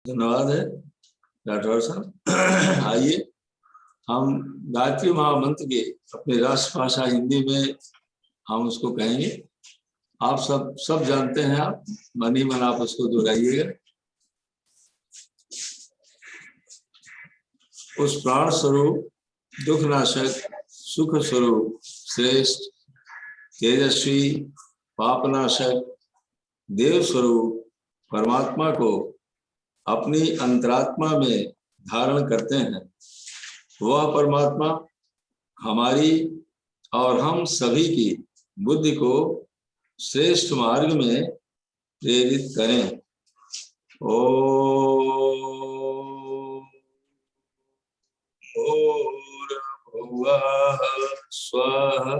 धन्यवाद है राठौर साहब। आइए हम गायत्री महामंत्र के अपनी राष्ट्रभाषा हिंदी में हम उसको कहेंगे। आप सब जानते हैं, आप मन ही मन आप उसको दोहराइएगा। उस प्राण स्वरूप, दुखनाशक, सुख स्वरूप, श्रेष्ठ, तेजस्वी, पापनाशक, देव स्वरूप परमात्मा को अपनी अंतरात्मा में धारण करते हैं। वह परमात्मा हमारी और हम सभी की बुद्धि को श्रेष्ठ मार्ग में प्रेरित करें। भूर्भुवः स्वः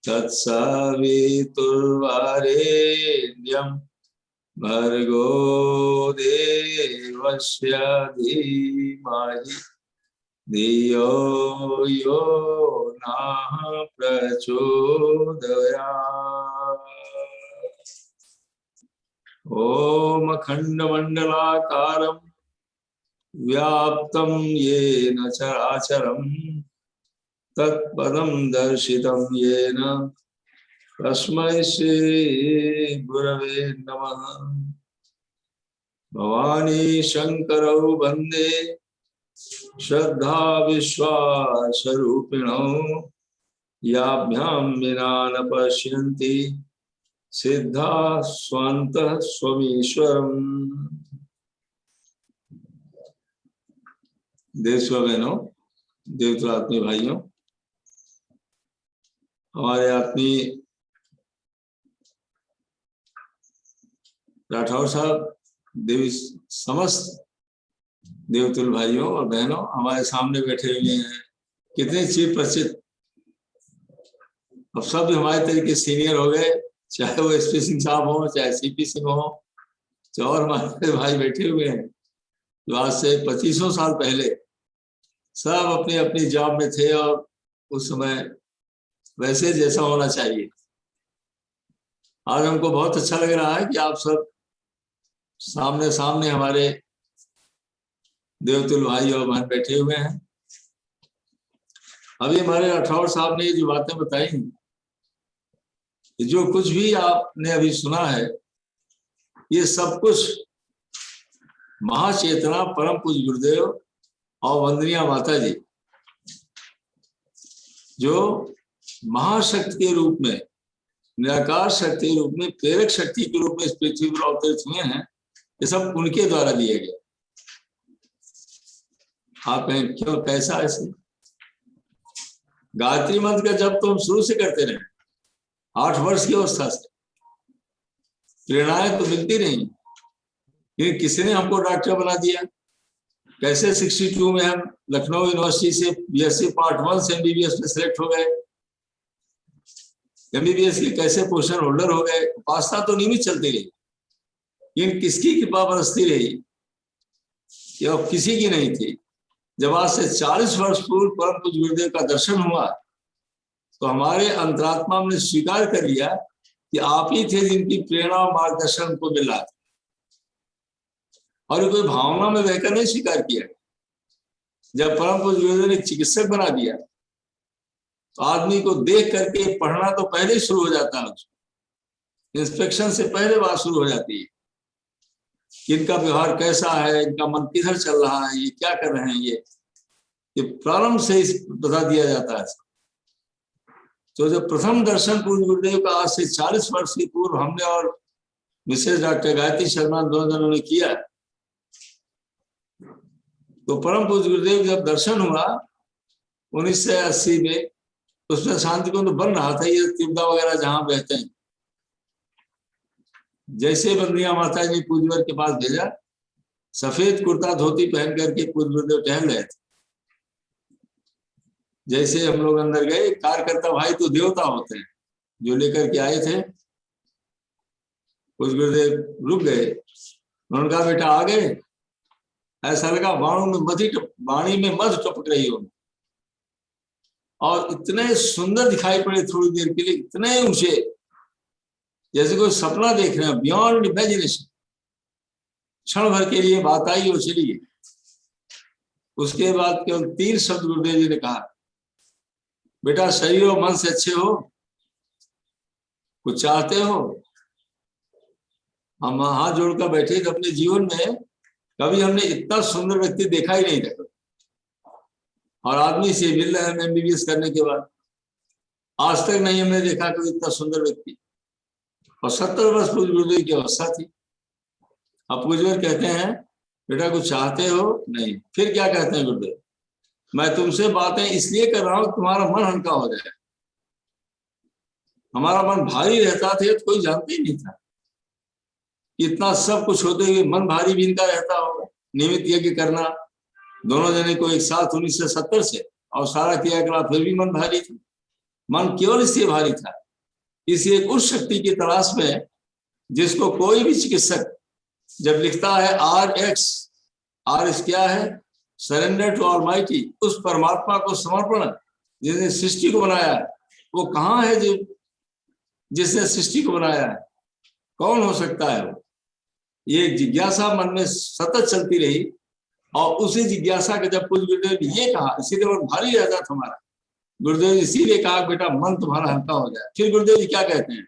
तत्सवितुर्वरेण्यं भर्गो देवस्य धीमहि धियो यो नः प्रचोदयात्। ओम अखंडमंडलाकारं व्याप्तं येन चराचरं तत्पदं दर्शितं येन तस्मै श्री गुरवे नमः। भवानी शंकरौ वंदे श्रद्धा विश्वासरूपिणौ याभ्यां विना न पश्यन्ति सिद्धा स्वान्तः स्वमीश्वरम्। देशों बहनों, देवतात्मी भाइयों, हमारे आत्मी राठौर साहब, देवी समस्त देवतुल भाइयों और बहनों हमारे सामने बैठे हुए हैं। कितने चीफ परिचित, अब सब हमारे तरीके सीनियर हो गए, चाहे वो एसपी सिंह साहब हो, चाहे सीपी सिंह हो, चाहे और हमारे भाई बैठे हुए हैं जो आज से 2500 साल पहले सब अपनी अपनी जॉब में थे और उस समय वैसे जैसा होना चाहिए। आज हमको बहुत अच्छा लग रहा है कि आप सब सामने सामने हमारे देवतुल भाई और बहन बैठे हुए हैं। अभी हमारे राठौर साहब ने जो बातें बताई, जो कुछ भी आपने अभी सुना है, ये सब कुछ महाचेतना परम पूज्य गुरुदेव और वंदनीय माता जी जो महाशक्ति के रूप में, निराकार शक्ति के रूप में, प्रेरक शक्ति के रूप में इस पृथ्वी पर अवतरित हुए हैं, ये सब उनके द्वारा दिए गए। आप कहें क्यों, कैसा ऐसे? गायत्री मंत्र का जब तो हम शुरू से करते रहे, 8 वर्ष की अवस्था से। प्रेरणाएं तो मिलती रही, लेकिन किसने हमको डॉक्टर बना दिया? कैसे 62 में हम लखनऊ यूनिवर्सिटी से बीएससी पार्ट 1 से एमबीबीएस में सिलेक्ट हो गए, एमबीबीएस के कैसे पोजीशन होल्डर हो गए? उपासना तो नियमित चलती रही, लेकिन किसकी कृपा बरसती रही? ये अब किसी की नहीं थी। जब आज से 40 वर्ष पूर्व परम पूज्य गुरुदेव का दर्शन हुआ तो हमारे अंतरात्मा ने स्वीकार कर लिया कि आप ही थे जिनकी प्रेरणा और मार्गदर्शन को मिल रहा था, और कोई भावना में बहकर नहीं स्वीकार किया। जब परम पूज्य गुरुदेव ने चिकित्सक बना दिया तो आदमी को देख करके पढ़ना तो पहले ही शुरू हो जाता है, इंस्पेक्शन से पहले बात शुरू हो जाती है। इनका व्यवहार कैसा है, इनका मन किधर चल रहा है, ये क्या कर रहे हैं, ये प्रारंभ से ही बता दिया जाता है। तो जब प्रथम दर्शन पूज्य गुरुदेव का आज से 40 वर्ष की पूर्व हमने और मिसेस डॉक्टर गायत्री शर्मा दोनों ने किया, तो परम पूज्य गुरुदेव जब दर्शन हुआ 1980 में, उसमें शांति कुंज बन रहा था, ये तिब्बता वगैरह जहां बहते हैं। जैसे बंदिया माता जी पूज्यवर के पास भेजा, सफेद कुर्ता धोती पहन करके पूज्य गुरुदेव टहल रहे थे। जैसे हम लोग अंदर गए, कार्यकर्ता भाई तो देवता होते हैं जो लेकर के आए थे, पूज्य गुरुदेव रुक गए। उन्होंने कहा बेटा आ गए? ऐसा लगा वाणी में मध टपक रही हो, और इतने सुंदर दिखाई पड़े थोड़ी देर के लिए, इतने ऊंचे, जैसे कोई सपना देख रहे हैं, बियॉन्ड इमेजिनेशन। क्षण भर के लिए बात आई और चली गई। उसके बाद केवल 3 शब्द गुरुदेव जी ने कहा, बेटा शरीर और मन से अच्छे हो, कुछ चाहते हो? हम हाथ जोड़कर बैठे थे। अपने जीवन में कभी हमने इतना सुंदर व्यक्ति देखा ही नहीं था, और आदमी से मिल रहे हैं MBBS करने के बाद। आज तक नहीं हमने देखा कोई इतना सुंदर व्यक्ति। और 70 वर्ष पूज्य गुरुदेव की अवस्था थी। अब पूज्यवर कहते हैं, बेटा कुछ चाहते हो? नहीं। फिर क्या कहते हैं गुरुदेव? मैं तुमसे बातें इसलिए कर रहा हूं तुम्हारा मन हल्का हो जाए। हमारा मन भारी रहता था तो कोई जानते ही नहीं था। इतना सब कुछ होते हुए मन भारी भी इनका रहता होगा। निमित्त यज्ञ करना दोनों जने को एक साथ 1970 से, और सारा क्रियाकलाप, फिर भी मन भारी था। मन केवल इसलिए भारी था, इसी एक उस शक्ति की तलाश में जिसको कोई भी चिकित्सक जब लिखता है RX, RX क्या है? सरेंडर टू ऑलमाइटी, उस परमात्मा को समर्पण जिसने सृष्टि को बनाया है। वो कहाँ है जो जिसने सृष्टि को बनाया है? कौन हो सकता है वो? ये जिज्ञासा मन में सतत चलती रही, और उसी जिज्ञासा के जब पूज्य गुरुदेव ने ये कहा, इसीलिए मन भारी रहता था हमारा। गुरुदेव इसीलिए कहा, बेटा मन तुम्हारा हल्का हो जाए। फिर गुरुदेव जी क्या कहते हैं?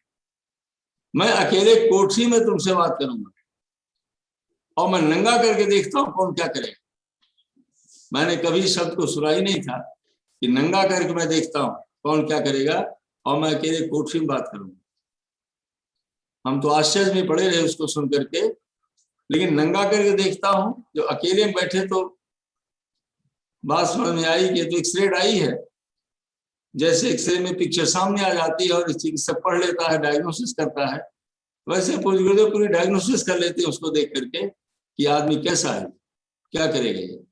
मैं अकेले कोठरी में तुमसे बात करूंगा, और मैं नंगा करके देखता हूं कौन क्या करेगा। मैंने कभी शब्द को सुना ही नहीं था कि नंगा करके मैं देखता हूं कौन क्या करेगा, और मैं अकेले कोठरी में बात करूंगा। हम तो आश्चर्य में पड़े रहे उसको सुन करके, लेकिन नंगा करके देखता हूं। जो अकेले में बैठे तो बात समझ में आई कि तो एक्सरे आई है, जैसे एक्सरे में पिक्चर सामने आ जाती है और चिकित्सक पढ़ लेता है, डायग्नोसिस करता है, वैसे पूज्य गुरुदेव पूरी डायग्नोसिस कर लेते हैं उसको देख करके कि आदमी कैसा है, क्या करेगा ये।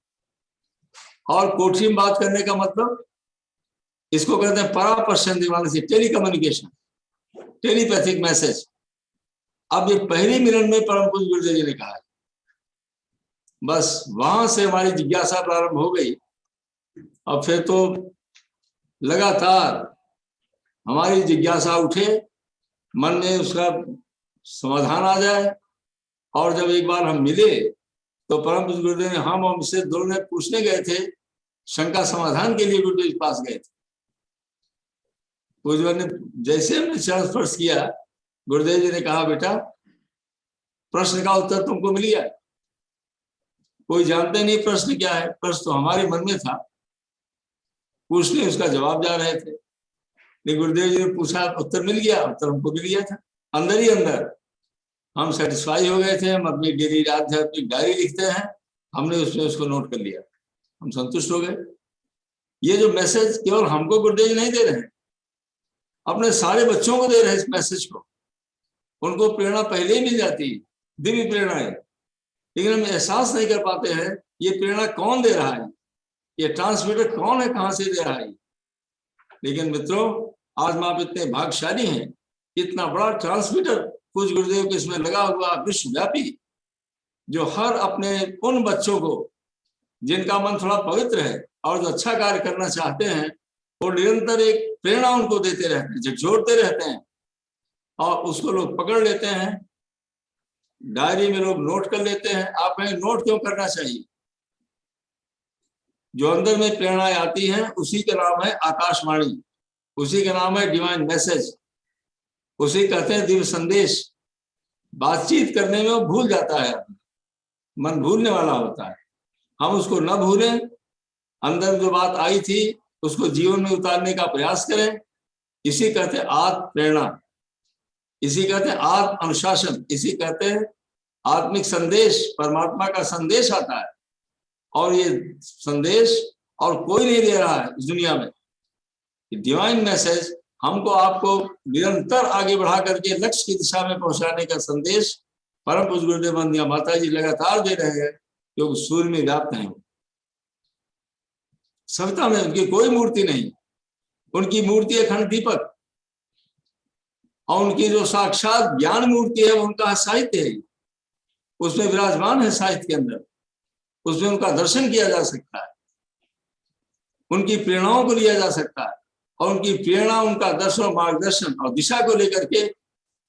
और कोठरी में बात करने का मतलब, इसको कहते हैं परापर्शन दिमाग से, टेलीकम्युनिकेशन, टेलीपैथिक मैसेज। अब ये पहले मिलन में परम पूज्य गुरुदेव जी ने कहा, बस वहां से हमारी जिज्ञासा प्रारंभ हो गई। अब फिर तो लगातार हमारी जिज्ञासा उठे, मन में उसका समाधान आ जाए। और जब एक बार हम मिले तो परम पूज्य गुरुदेव ने, हम और मिसेज दोनों ने पूछने गए थे, शंका समाधान के लिए गुरुदेव के पास गए थे। पूज्य ने जैसे हमने चरण स्पर्श किया, गुरुदेव जी ने कहा, बेटा प्रश्न का उत्तर तुमको मिल गया। कोई जानते नहीं प्रश्न क्या है, प्रश्न तो हमारे मन में था, पूछने उसका जवाब जा रहे थे। लेकिन गुरुदेव जी ने पूछा, उत्तर मिल गया, उत्तर हमको मिल गया था। अंदर ही अंदर हम सेटिस्फाई हो गए थे। हम अपनी डेली आध्यात्मिक डायरी लिखते हैं, हमने उसमें उसको नोट कर लिया, हम संतुष्ट हो गए। ये जो मैसेज केवल हमको गुरुदेव जी नहीं दे रहे हैं, अपने सारे बच्चों को दे रहे हैं इस मैसेज को। उनको प्रेरणा पहले ही मिल जाती है, दिव्य प्रेरणा है, लेकिन हम एहसास नहीं कर पाते हैं ये प्रेरणा कौन दे रहा है, ये ट्रांसमीटर कौन है, कहां से दे रहा है। लेकिन मित्रों, आज हम आप इतने भाग्यशाली हैं, इतना बड़ा ट्रांसमीटर पूज्य गुरुदेव के इसमें लगा हुआ विश्वव्यापी, जो हर अपने उन बच्चों को जिनका मन थोड़ा पवित्र है और जो अच्छा कार्य करना चाहते हैं, वो निरंतर एक प्रेरणा उनको देते रहते हैं, झकझोरते रहते हैं, और उसको लोग पकड़ लेते हैं, डायरी में लोग नोट कर लेते हैं। आप कहें नोट क्यों करना चाहिए? जो अंदर में प्रेरणाएं आती हैं उसी का नाम है आकाशवाणी, उसी का नाम है डिवाइन मैसेज, उसी कहते हैं दिव्य संदेश। बातचीत करने में वो भूल जाता है, मन भूलने वाला होता है। हम उसको न भूलें, अंदर जो बात आई थी उसको जीवन में उतारने का प्रयास करें। इसी कहते हैं आत्म प्रेरणा, इसी कहते हैं आत्म अनुशासन, इसी कहते हैं आत्मिक संदेश। परमात्मा का संदेश आता है, और ये संदेश और कोई नहीं दे रहा है इस दुनिया में। डिवाइन मैसेज हमको आपको निरंतर आगे बढ़ा करके लक्ष्य की दिशा में पहुंचाने का संदेश परम पूज्य गुरुदेव वंदनीय माता जी लगातार दे रहे हैं, जो सूर्य में व्याप्त हैं। सविता में उनकी कोई मूर्ति नहीं, उनकी मूर्ति अखंड दीपक, और उनकी जो साक्षात ज्ञान मूर्ति है वो उनका साहित्य है, उसमें विराजमान है। साहित्य के अंदर उसमें उनका दर्शन किया जा सकता है, उनकी प्रेरणाओं को लिया जा सकता है, और उनकी प्रेरणा, उनका दर्शन, मार्गदर्शन और दिशा को लेकर के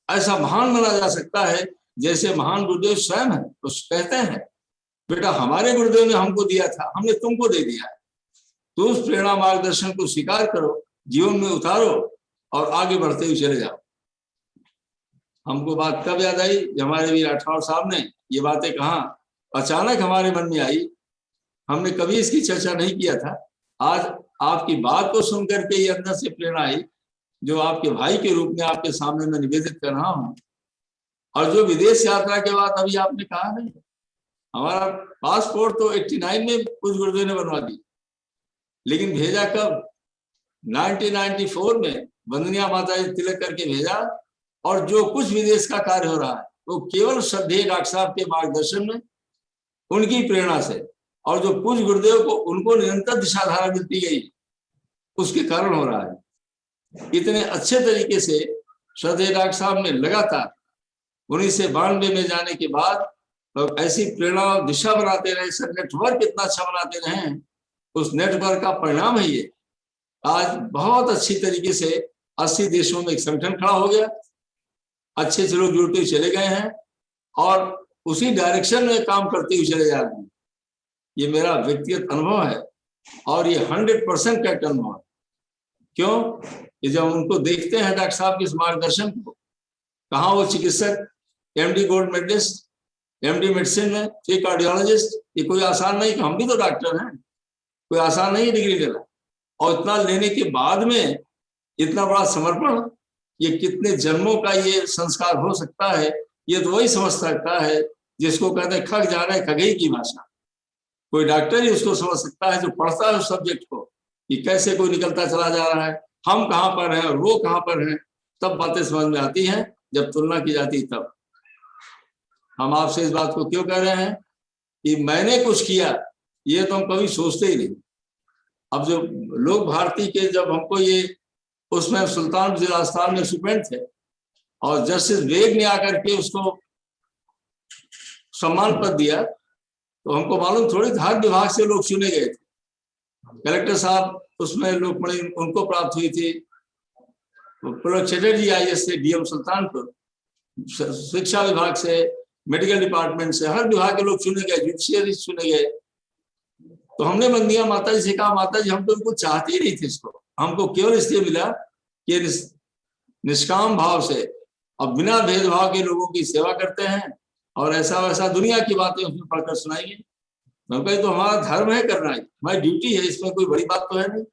ऐसा महान बना जा सकता है जैसे महान गुरुदेव स्वयं है तो कहते हैं बेटा हमारे गुरुदेव ने हमको दिया था, हमने तुमको दे दिया है, तो उस प्रेरणा मार्गदर्शन को स्वीकार करो, जीवन में उतारो और आगे बढ़ते हुए चले जाओ। हमको बात कब याद आई, जब हमारे वीर राठौर साहब ने ये बातें कहा, अचानक हमारे मन में आई, हमने कभी इसकी चर्चा नहीं किया था। आज आपकी बात को सुनकर के ये अंदर से प्रेरणा आई, जो आपके भाई के रूप में आपके सामने मैं निवेदित कर रहा हूँ। और जो विदेश यात्रा के बाद अभी आपने कहा नहीं, हमारा पासपोर्ट तो 89 में कुछ गुरुदेव ने बनवा दी, लेकिन भेजा कब, 1994 में वंदनिया माता जी तिलक करके भेजा। और जो कुछ विदेश का कार्य हो रहा है वो केवल श्रद्धेय डॉक्टर साहब के मार्गदर्शन में, उनकी प्रेरणा से, और जो पूज्य गुरुदेव को उनको निरंतर दिशाधारा मिलती गई उसके कारण हो रहा है। इतने अच्छे तरीके से श्रद्धेय डॉक्टर साहब ने लगातार 1992 में जाने के बाद तो ऐसी प्रेरणा और दिशा बनाते रहे, सर नेटवर्क इतना अच्छा बनाते रहे, उस नेटवर्क का परिणाम है ये। आज बहुत अच्छी तरीके से 80 देशों में एक संगठन खड़ा हो गया, अच्छे से लोग जुड़ते चले गए हैं और उसी डायरेक्शन में काम करते हुए चले जा रहे हैं। ये मेरा व्यक्तिगत अनुभव है और ये 100% करेक्ट अनुभव है। क्यों? ये जब उनको देखते हैं डॉक्टर साहब के इस मार्गदर्शन को, कहाँ वो चिकित्सक, MD gold medalist, MD medicine में, फिर कार्डियोलॉजिस्ट, ये कोई आसान नहीं, हम भी तो डॉक्टर हैं, कोई आसान नहीं डिग्री लेना। और इतना लेने के बाद में इतना बड़ा समर्पण, ये कितने जन्मों का ये संस्कार हो सकता है, ये तो वही समझ सकता है जिसको कहते हैं खग जाने खगई की भाषा। कोई डॉक्टर ही उसको समझ सकता है जो पढ़ता है उस सब्जेक्ट को, कि कैसे कोई निकलता चला जा रहा है, हम कहाँ पर हैं और वो कहाँ पर हैं, तब बातें समझ में आती हैं जब तुलना की जाती है। तब हम आपसे इस बात को क्यों कह रहे हैं कि मैंने कुछ किया, ये तो हम कभी सोचते ही नहीं। अब जो लोक भारती के जब हमको ये, उसमें सुल्तान जिला स्थान में सुप्रेंट थे और जस्टिस वेग ने आकर के उसको सम्मान पद दिया, तो हमको मालूम थोड़ी हर विभाग से लोग चुने गए थे। कलेक्टर साहब उसमें लोकमणि उनको प्राप्त हुई थी, पुलक चटर्जी IAS से DM सुल्तानपुर, शिक्षा विभाग से, मेडिकल डिपार्टमेंट से, हर विभाग के लोग चुने गए, जुडिशियरी चुने गए। तो हमने वंदनिया माता जी से कहा, माता जी हम तो इनको चाहते ही नहीं थे, इसको हमको केवल इसलिए मिला कि निष्काम भाव से और बिना भेदभाव के लोगों की सेवा करते हैं और ऐसा वैसा दुनिया की बातें उसमें पढ़कर सुनाएंगे। तो हमारा धर्म है करना, हमारी ड्यूटी है, इसमें कोई बड़ी बात तो है नहीं।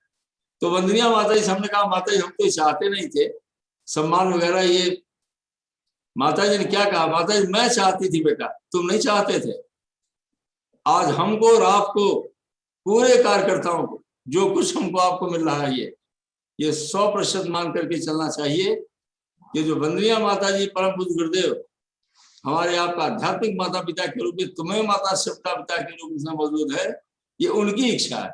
तो वंदनिया माता जी से हमने कहा, माता जी हम तो चाहते नहीं थे सम्मान वगैरह, ये माता जी ने क्या कहा, माता जी मैं चाहती थी बेटा, तुम नहीं चाहते थे। आज हमको और आपको, पूरे कार्यकर्ताओं को, जो कुछ हमको आपको मिल रहा है ये 100% मान करके चलना चाहिए कि जो वंदनिया माता जी परम पूज्य गुरुदेव हमारे आपका आध्यात्मिक माता पिता के रूप में, तुम्हें माता शिवता पिता के रूप में मौजूद है, ये उनकी इच्छा है।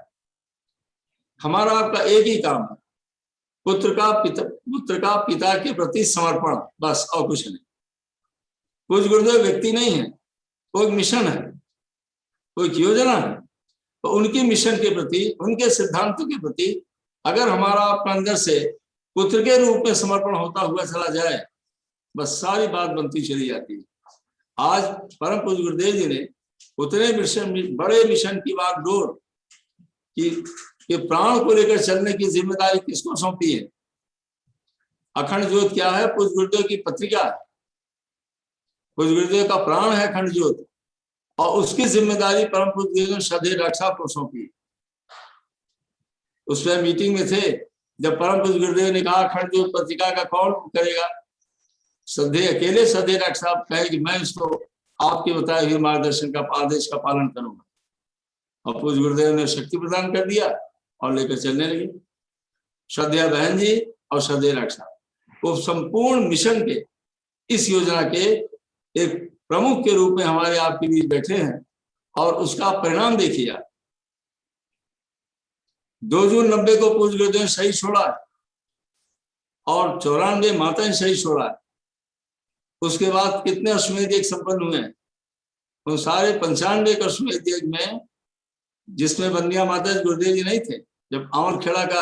हमारा आपका एक ही काम है, पुत्र का पिता के प्रति समर्पण, बस, और कुछ नहीं। पूज्य गुरुदेव व्यक्ति नहीं है, कोई मिशन है, कोई योजना है, तो उनके मिशन के प्रति, उनके सिद्धांतों के प्रति अगर हमारा आपका अंदर से पुत्र के रूप में समर्पण होता हुआ चला जाए, बस सारी बात बनती चली जाती है। आज परम पूज्य गुरुदेव जी ने उतने मिशन, बड़े मिशन की बात डोर कि प्राण को लेकर चलने की जिम्मेदारी किसको सौंपी है। अखंड ज्योत क्या है? पूज्य गुरुदेव की पत्रिका है, पूज्य गुरुदेव का प्राण है अखंड ज्योत, और उसकी जिम्मेदारी परम पूज्य गुरुदेव ने श्रद्धेय डॉक्टर साहब को सौंपी। उसमें मीटिंग में थे, जब परम पूज्य गुरुदेव ने कहा अखंड ज्योत पत्रिका का कौन करेगा, श्रद्धेय अकेले श्रद्धेय डॉक्टर साहब कहे कि मैं इसको आपके बताए हुए मार्गदर्शन का, आदेश का पालन करूंगा। और पूज्य गुरुदेव ने शक्ति प्रदान कर दिया और लेकर चलने लगे। श्रद्धेय बहन जी और श्रद्धेय डॉक्टर साहब वो संपूर्ण मिशन के, इस योजना के एक प्रमुख के रूप में हमारे आपके बीच बैठे हैं। और उसका परिणाम देखिए आप, 2 जून 90 को पूज्य गुरुदेव ने शहीद छोड़ा और 94 माता ने शहीद छोड़ा। उसके बाद कितने अश्वमेध यज्ञ संपन्न हुए हैं, उन सारे 95 अश्वमेध यज्ञ में, जिसमें वंदनिया माता गुरुदेव जी नहीं थे, जब आमर खेड़ा का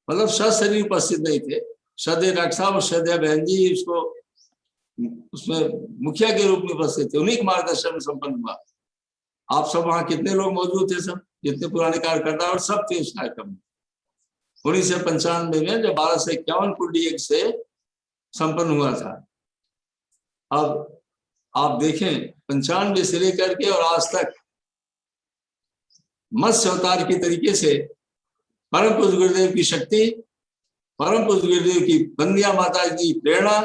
मतलब सशरीर उपस्थित नहीं थे, श्रद्धेय डॉक्टर साहब और श्रद्धेय बहन जी उसको उसमें मुखिया के रूप में उपस्थित थे, उन्हीं के मार्गदर्शन में संपन्न हुआ। आप सब वहां कितने लोग मौजूद थे, सब जितने पुराने कार्यकर्ता और सब थे उस कार्यक्रम में। 1995 में जब 1251 कुंडी एक से संपन्न हुआ था। अब आप देखें 95 से लेकर के और आज तक मत्स्य अवतार के तरीके से परम पूज्य गुरुदेव की शक्ति, परम पूज्य गुरुदेव की बंदिया माता की प्रेरणा,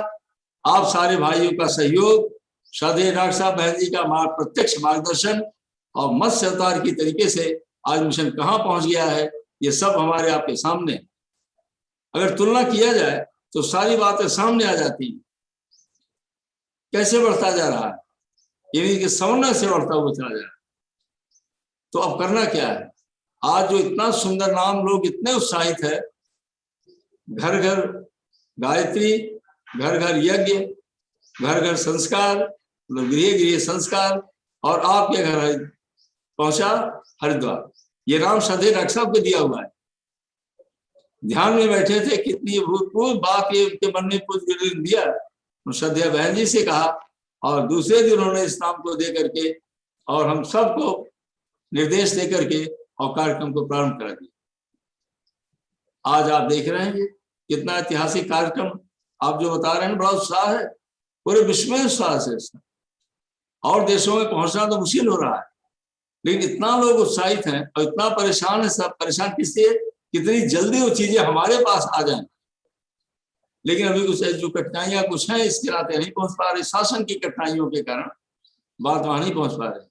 आप सारे भाइयों का सहयोग, श्रद्धेय डॉक्टर साहब बहन जी का प्रत्यक्ष मार्गदर्शन और मत्स्य अवतार की तरीके से आज मिशन कहाँ पहुंच गया है, ये सब हमारे आपके सामने। अगर तुलना किया जाए तो सारी बातें सामने आ जाती हैं। कैसे बढ़ता जा रहा है, यानी कि समन्वय से बढ़ता हुआ चला जा रहा है। तो अब करना क्या है? आज जो इतना सुंदर नाम, लोग इतने उत्साहित है, घर घर गायत्री, घर घर यज्ञ, घर घर संस्कार, गृह गृह संस्कार, और आपके घर पहुंचा हरिद्वार। ये नाम श्रद्धेय डॉक्टर साहब को दिया हुआ है। ध्यान में बैठे थे, कितनी भूतपूर्व बात ये उनके मन में पूछ दिया। श्रद्धेय बहन जी से कहा और दूसरे दिन उन्होंने इस नाम को दे करके और हम सबको निर्देश दे करके और कार्यक्रम को प्रारंभ करा दिया। आज आप देख रहे हैं कितना ऐतिहासिक कार्यक्रम आप जो बता रहे हैं, बड़ा उत्साह है, पूरे विश्व में उत्साह से। और देशों में पहुंचना तो मुश्किल हो रहा है, लेकिन इतना लोग उत्साहित हैं और इतना परेशान है। सब परेशान किससे? कितनी जल्दी वो चीजें हमारे पास आ जाएं। लेकिन अभी कुछ जो कठिनाइयां कुछ हैं, इसके नाते नहीं पहुंच पा रहे, शासन की कठिनाइयों के कारण बात वहां नहीं पहुंच पा रहे।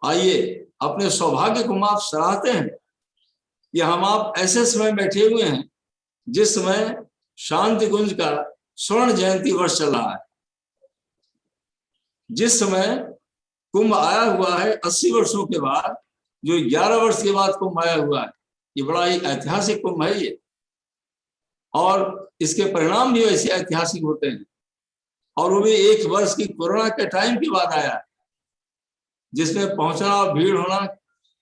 आइए, अपने सौभाग्य को आप सराहते हैं कि हम आप ऐसे समय बैठे हुए हैं जिस समय शांति कुंज का स्वर्ण जयंती वर्ष चल रहा है, जिस समय कुंभ आया हुआ है 80 वर्षों के बाद, जो 11 वर्ष के बाद कुंभ आया हुआ है। ये बड़ा ही ऐतिहासिक कुंभ है ये, और इसके परिणाम भी ऐसे ऐतिहासिक होते हैं। और वो भी 1 वर्ष की कोरोना के टाइम के बाद आया, जिसमें पहुंचना और भीड़ होना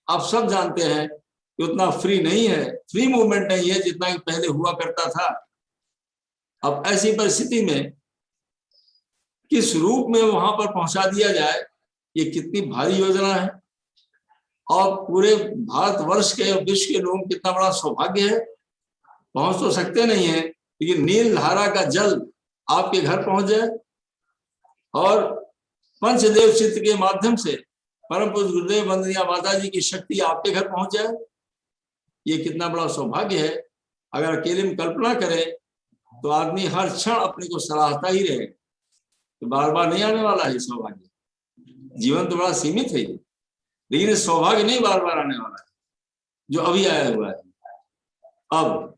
आप सब जानते हैं कि उतना फ्री नहीं है, फ्री मूवमेंट नहीं है जितना कि पहले हुआ करता था। अब ऐसी परिस्थिति में किस रूप में वहां पर पहुंचा दिया जाए, ये कितनी भारी योजना है। और पूरे भारतवर्ष के और विश्व के लोगों को कितना बड़ा सौभाग्य है। पहुंच तो सकते नहीं है, लेकिन नील धारा का जल आपके घर पहुंच जाए और पंचदेव चित्र के माध्यम से परम पूज्य गुरुदेव बंदिया माता जी की शक्ति आपके घर पहुंच जाए, ये कितना बड़ा सौभाग्य है। अगर अकेले में कल्पना करें तो आदमी हर क्षण अपने को सराहता ही रहे, तो बार बार नहीं आने वाला है सौभाग्य। जीवन तो बड़ा सीमित है, लेकिन सौभाग्य नहीं बार बार आने वाला है जो अभी आया हुआ है। अब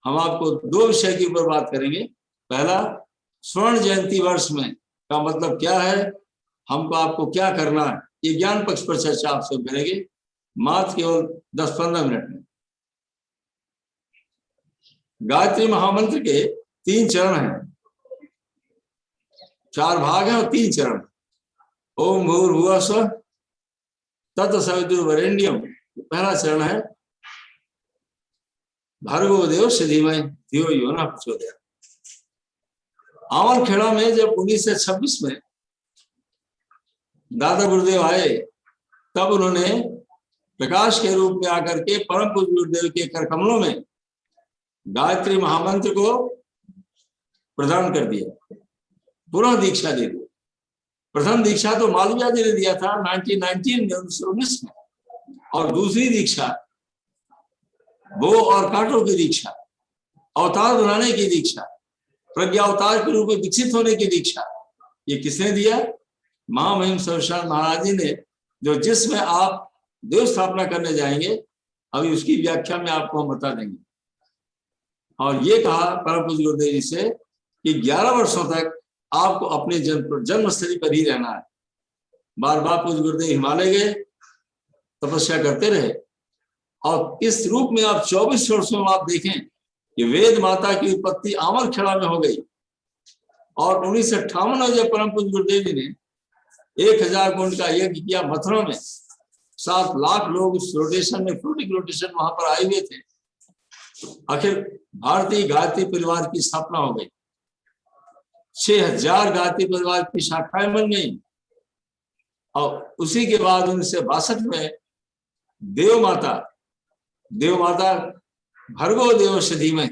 हम आपको 2 विषय के ऊपर बात करेंगे। पहला, स्वर्ण जयंती वर्ष में का मतलब क्या है, हमको आपको क्या करना है, ये ज्ञान पक्ष पर चर्चा आपसे करेंगे, मात्र केवल 10-15 मिनट में। गायत्री महामंत्र के 3 चरण हैं, 4 भाग हैं और 3 चरण। ओम भूर्भुवः स्वः तत्सवितुर्वरेण्यम पहला चरण है, भर्गो देवस्य धीमहि धियो यो नः प्रचोदयात्। आमरखेड़ा में जब 1926 में दादा गुरुदेव आए, तब उन्होंने प्रकाश के रूप में आकर के परम पूज्य गुरुदेव के कर कमलों में गायत्री महामंत्र को प्रदान कर दिया, पुनः दीक्षा दे दी। प्रथम दीक्षा तो मालवीय जी ने दिया था 1919 में, और दूसरी दीक्षा वो और कांटों की दीक्षा, अवतार बनाने की दीक्षा, प्रज्ञा अवतार के रूप में विकसित होने की दीक्षा, ये किसने दिया? महामहिम सर्वशक्तिमान महाराज जी ने, जो जिसमें आप देव स्थापना करने जाएंगे, अभी उसकी व्याख्या में आपको हम बता देंगे। और ये कहा परम पूज्य गुरुदेव जी से कि 11 वर्षों तक आपको अपने जन्मस्थली पर ही रहना है। बार बार पूज्य गुरुदेव हिमालय गए, तपस्या करते रहे, और इस रूप में आप 24 वर्षों में आप देखें कि वेद माता की उत्पत्ति आमरखेड़ा में हो गई। और 1958 में जब परम पूज्य गुरुदेव जी ने 1000 कुंड का यज्ञ किया मथुरा में, 7 लाख लोग उस रोटेशन में, फ्लोटिंग रोटेशन वहां पर आए हुए थे। आखिर भारतीय गायत्री परिवार की स्थापना हो गई। 6000 गायत्री परिवार की शाखाएं बन गई। और उसी के बाद 1962 में देव माता भर्गो देवस्य धीमहि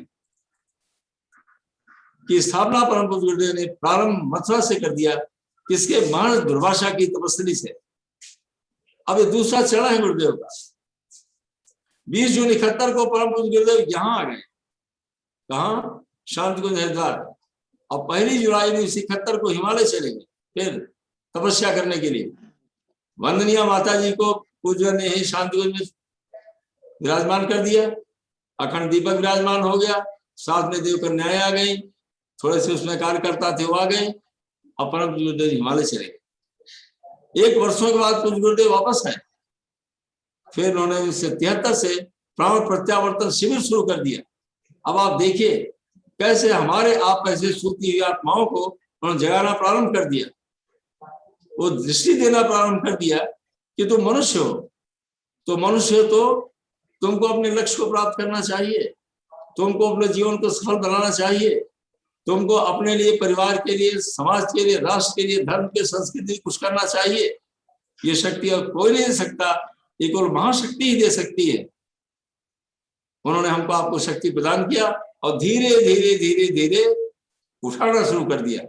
की स्थापना परम पूज्य गुरुदेव ने प्रारंभ मथुरा से कर दिया, किसके महर्षि दुर्वासा की तपस्वी से। अब ये दूसरा चरण है गुरुदेव का। 20 जून 71 को परम पूज्य गुरुदेव यहाँ आ गए, कहा? शांति कुंज हरिद्वार। और 1 जुलाई 1971 को हिमालय चले गए फिर तपस्या करने के लिए। वंदनीय माता जी को पूज्य ने ही शांति कुंज में विराजमान कर दिया, अखंड दीपक विराजमान हो गया, साथ में देव कन्याएं आ गई, थोड़े से उसमें कार्यकर्ता थे वो आ गए, और परम पूज्य गुरुदेव हिमालय चले गए। 1 वर्षों के बाद पूज्य गुरुदेव वापस आए। फिर उन्होंने 1973 से प्राण प्रत्यावर्तन शिविर शुरू कर दिया। अब आप देखिए कैसे हमारे आप ऐसे सूती हुई आत्माओं को उन्होंने जगाना प्रारंभ कर दिया, वो दृष्टि देना प्रारंभ कर दिया कि तुम मनुष्य हो, तो मनुष्य हो तो तुमको अपने लक्ष्य को प्राप्त करना चाहिए, तुमको अपने जीवन को सफल बनाना चाहिए, तुमको अपने लिए, परिवार के लिए, समाज के लिए, राष्ट्र के लिए, धर्म के, संस्कृति कुछ करना चाहिए। ये शक्ति और कोई नहीं दे सकता, केवल महाशक्ति ही दे सकती है। उन्होंने हमको आपको शक्ति प्रदान किया और धीरे धीरे धीरे धीरे उठाना शुरू कर दिया।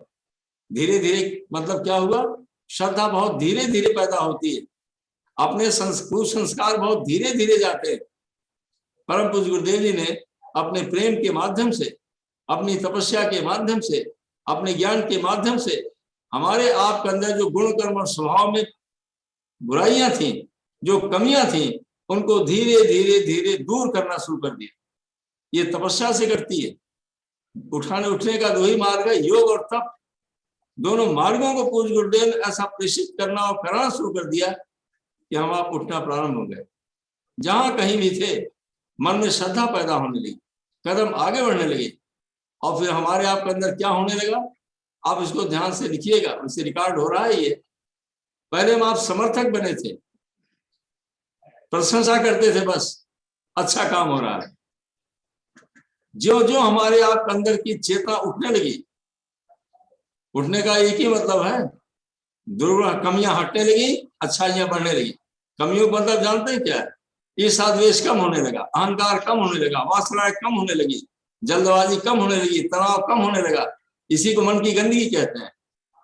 धीरे धीरे मतलब क्या हुआ? श्रद्धा बहुत धीरे धीरे पैदा होती है, अपने संस्कार बहुत धीरे धीरे जाते हैं। परम पूज्य गुरुदेव जी ने अपने प्रेम के माध्यम से, अपनी तपस्या के माध्यम से, अपने ज्ञान के माध्यम से हमारे आप के अंदर जो गुण कर्म और स्वभाव में बुराइयां थी, जो कमियां थी, उनको धीरे धीरे धीरे दूर करना शुरू कर दिया। ये तपस्या से करती है। उठाने उठने का 2 ही मार्ग है, योग और तप। दोनों मार्गों को पूज्य गुरुदेव ने ऐसा प्रेषित करना और कराना शुरू कर दिया कि हम आप उठना प्रारंभ हो गए। जहां कहीं भी थे मन में श्रद्धा पैदा होने लगी, कदम आगे बढ़ने लगे, और फिर हमारे आप के अंदर क्या होने लगा? आप इसको ध्यान से लिखिएगा, इससे रिकॉर्ड हो रहा है ये। पहले हम आप समर्थक बने थे, प्रशंसा करते थे, बस अच्छा काम हो रहा है। जो जो हमारे आप के अंदर की चेतना उठने लगी, उठने का एक ही मतलब है, दुर्गुण कमियां हटने लगी, अच्छाइयां बढ़ने लगी। कमियों का मतलब जानते हैं क्या है? ईर्ष्या द्वेष कम होने लगा, अहंकार कम होने लगा, वासनाएं कम होने लगी, जल्दबाजी कम होने लगी, तनाव कम होने लगा। इसी को मन की गंदगी कहते हैं।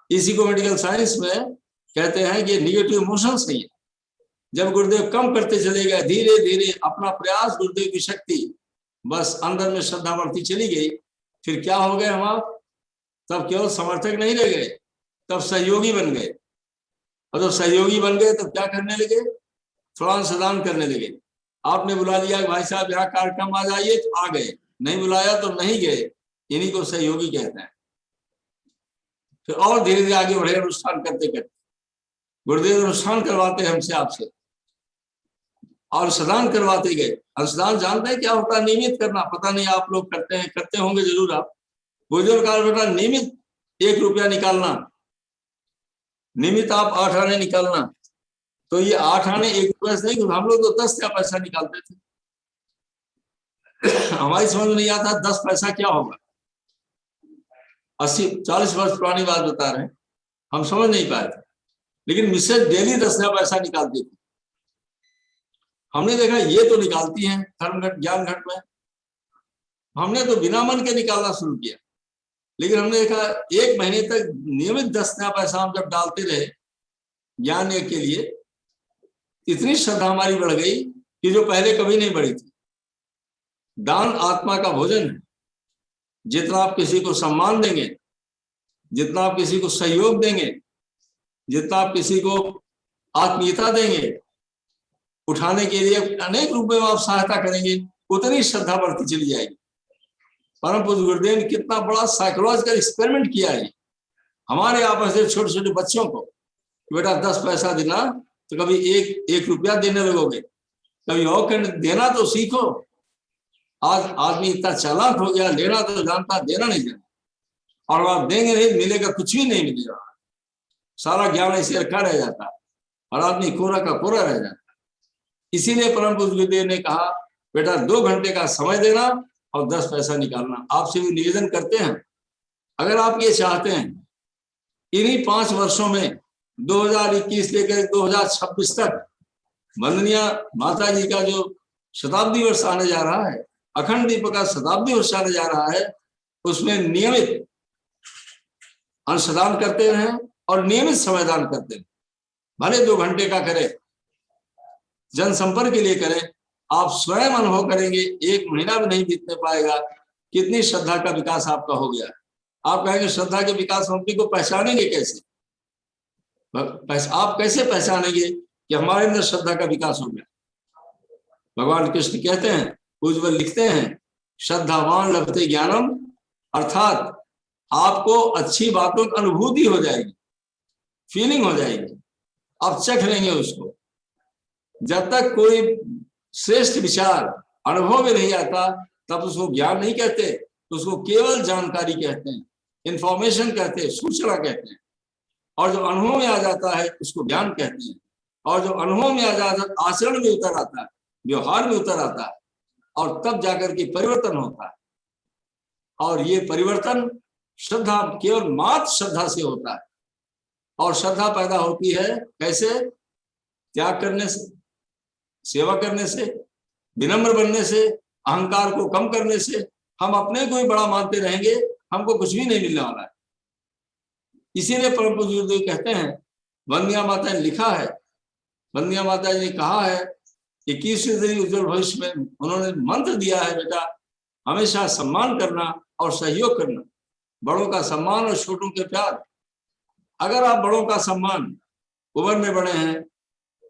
इसी को मेडिकल साइंस में कहते हैं कि निगेटिव इमोशंस है। जब गुरुदेव कम करते चले गए, धीरे धीरे अपना प्रयास, गुरुदेव की शक्ति, बस अंदर में श्रद्धा बढ़ती चली गई। फिर क्या हो गए हम आप? तब केवल समर्थक नहीं रह गए, तब सहयोगी बन गए। और जब सहयोगी बन गए तब क्या करने लगे? थोड़ा अंशदान करने लगे। आपने बुला लिया भाई साहब यहाँ कार्यक्रम आ जाइए, तो आ गए, नहीं बुलाया तो नहीं गए। इन्हीं को सहयोगी कहते हैं। फिर और धीरे धीरे आगे बढ़े, अनुष्ठान करते करते गुरुदेव अनुष्ठान करवाते हमसे, आपसे, और अंशदान करवाते गए। अंशदान जानते हैं क्या होता है? नियमित करना। पता नहीं आप लोग करते हैं, करते होंगे जरूर आप। गुरुदेव का बेटा नियमित 1 रुपया निकालना, नियमित आप 8 आने निकालना। तो ये 8 आने 1 रुपया से नहीं, हम लोग तो 10 का पैसा निकालते थे। हमारी समझ में नहीं आता 10 पैसा क्या होगा। 40 वर्ष पुरानी बात बता रहे हैं, हम समझ नहीं पाए थे। लेकिन मिसेज डेली 10 पैसा निकालती थी। हमने देखा ये तो निकालती हैं धर्म घट, ज्ञान घट में। हमने तो बिना मन के निकालना शुरू किया। लेकिन हमने देखा 1 महीने तक नियमित 10 पैसा हम जब डालते रहे ज्ञान के लिए, इतनी श्रद्धा हमारी बढ़ गई कि जो पहले कभी नहीं बढ़ी थी। दान आत्मा का भोजन है। जितना आप किसी को सम्मान देंगे, जितना आप किसी को सहयोग देंगे, जितना आप किसी को आत्मीयता देंगे, उठाने के लिए अनेक रूप में आप सहायता करेंगे, उतनी श्रद्धा बढ़ती चली जाएगी। परम पूज्य गुरुदेव ने कितना बड़ा साइकोलॉजिकल एक्सपेरिमेंट किया है हमारे आपस में छोटे छोटे बच्चों को। बेटा 10 पैसा देना, तो कभी 1 रुपया देने लगोगे, कभी और देना तो सीखो। आज आदमी इतना चालाक हो गया, लेना तो जानता, देना नहीं जानता। और आप देंगे नहीं, मिलेगा कुछ भी नहीं मिलेगा। सारा ज्ञान ऐसे रखा रह जाता और आदमी कोरा का कोरा रह जाता। इसीलिए परम पूज्य गुरुदेव ने कहा, बेटा 2 घंटे का समय देना और 10 पैसा निकालना। आपसे भी निवेदन करते हैं अगर आप ये चाहते हैं इन्हीं 5 वर्षों में 2021 लेकर 2026 तक वंदनीय माता जी का जो शताब्दी वर्ष आने जा रहा है, अखंड दीप का शताब्दी वर्ष आने जा रहा है, उसमें नियमित अंशदान करते रहें और नियमित समयदान करते रहें। भले 2 घंटे का करें, जनसंपर्क के लिए करें। आप स्वयं अनुभव करेंगे 1 महीना भी नहीं बीतने पाएगा कितनी श्रद्धा का विकास आपका हो गया। आप कहेंगे श्रद्धा के विकास हम को पहचानेंगे कैसे? आप कैसे पहचानेंगे कि हमारे अंदर श्रद्धा का विकास हो गया? भगवान कृष्ण कहते हैं, उज्ज्वल लिखते हैं, श्रद्धावान लभते ज्ञानम, अर्थात आपको अच्छी बातों की अनुभूति हो जाएगी, फीलिंग हो जाएगी, आप चख लेंगे उसको। जब तक कोई श्रेष्ठ विचार अनुभव में नहीं आता तब उसको ज्ञान नहीं कहते, उसको केवल जानकारी कहते हैं, इंफॉर्मेशन कहते हैं, सूचना कहते हैं। और जो अनुभव में आ जाता है उसको ज्ञान कहते हैं। और जो अनुभव में आ जाता है आचरण में उतर आता है, व्यवहार में उतर आता है, और तब जाकर के परिवर्तन होता है। और ये परिवर्तन श्रद्धा, केवल मात्र श्रद्धा से होता है। और श्रद्धा पैदा होती है कैसे? त्याग करने से, सेवा करने से, विनम्र बनने से, अहंकार को कम करने से। हम अपने को ही बड़ा मानते रहेंगे, हमको कुछ भी नहीं मिलने वाला है। इसीलिए परम पूज्य गुरुदेव कहते हैं, वंदनीय माता ने लिखा है, वंदनीय माता जी ने कहा है, 21वीं उज्जवल भविष्य में उन्होंने मंत्र दिया है, बेटा हमेशा सम्मान करना और सहयोग करना, बड़ों का सम्मान और छोटों के प्यार। अगर आप बड़ों का सम्मान, उम्र में बड़े हैं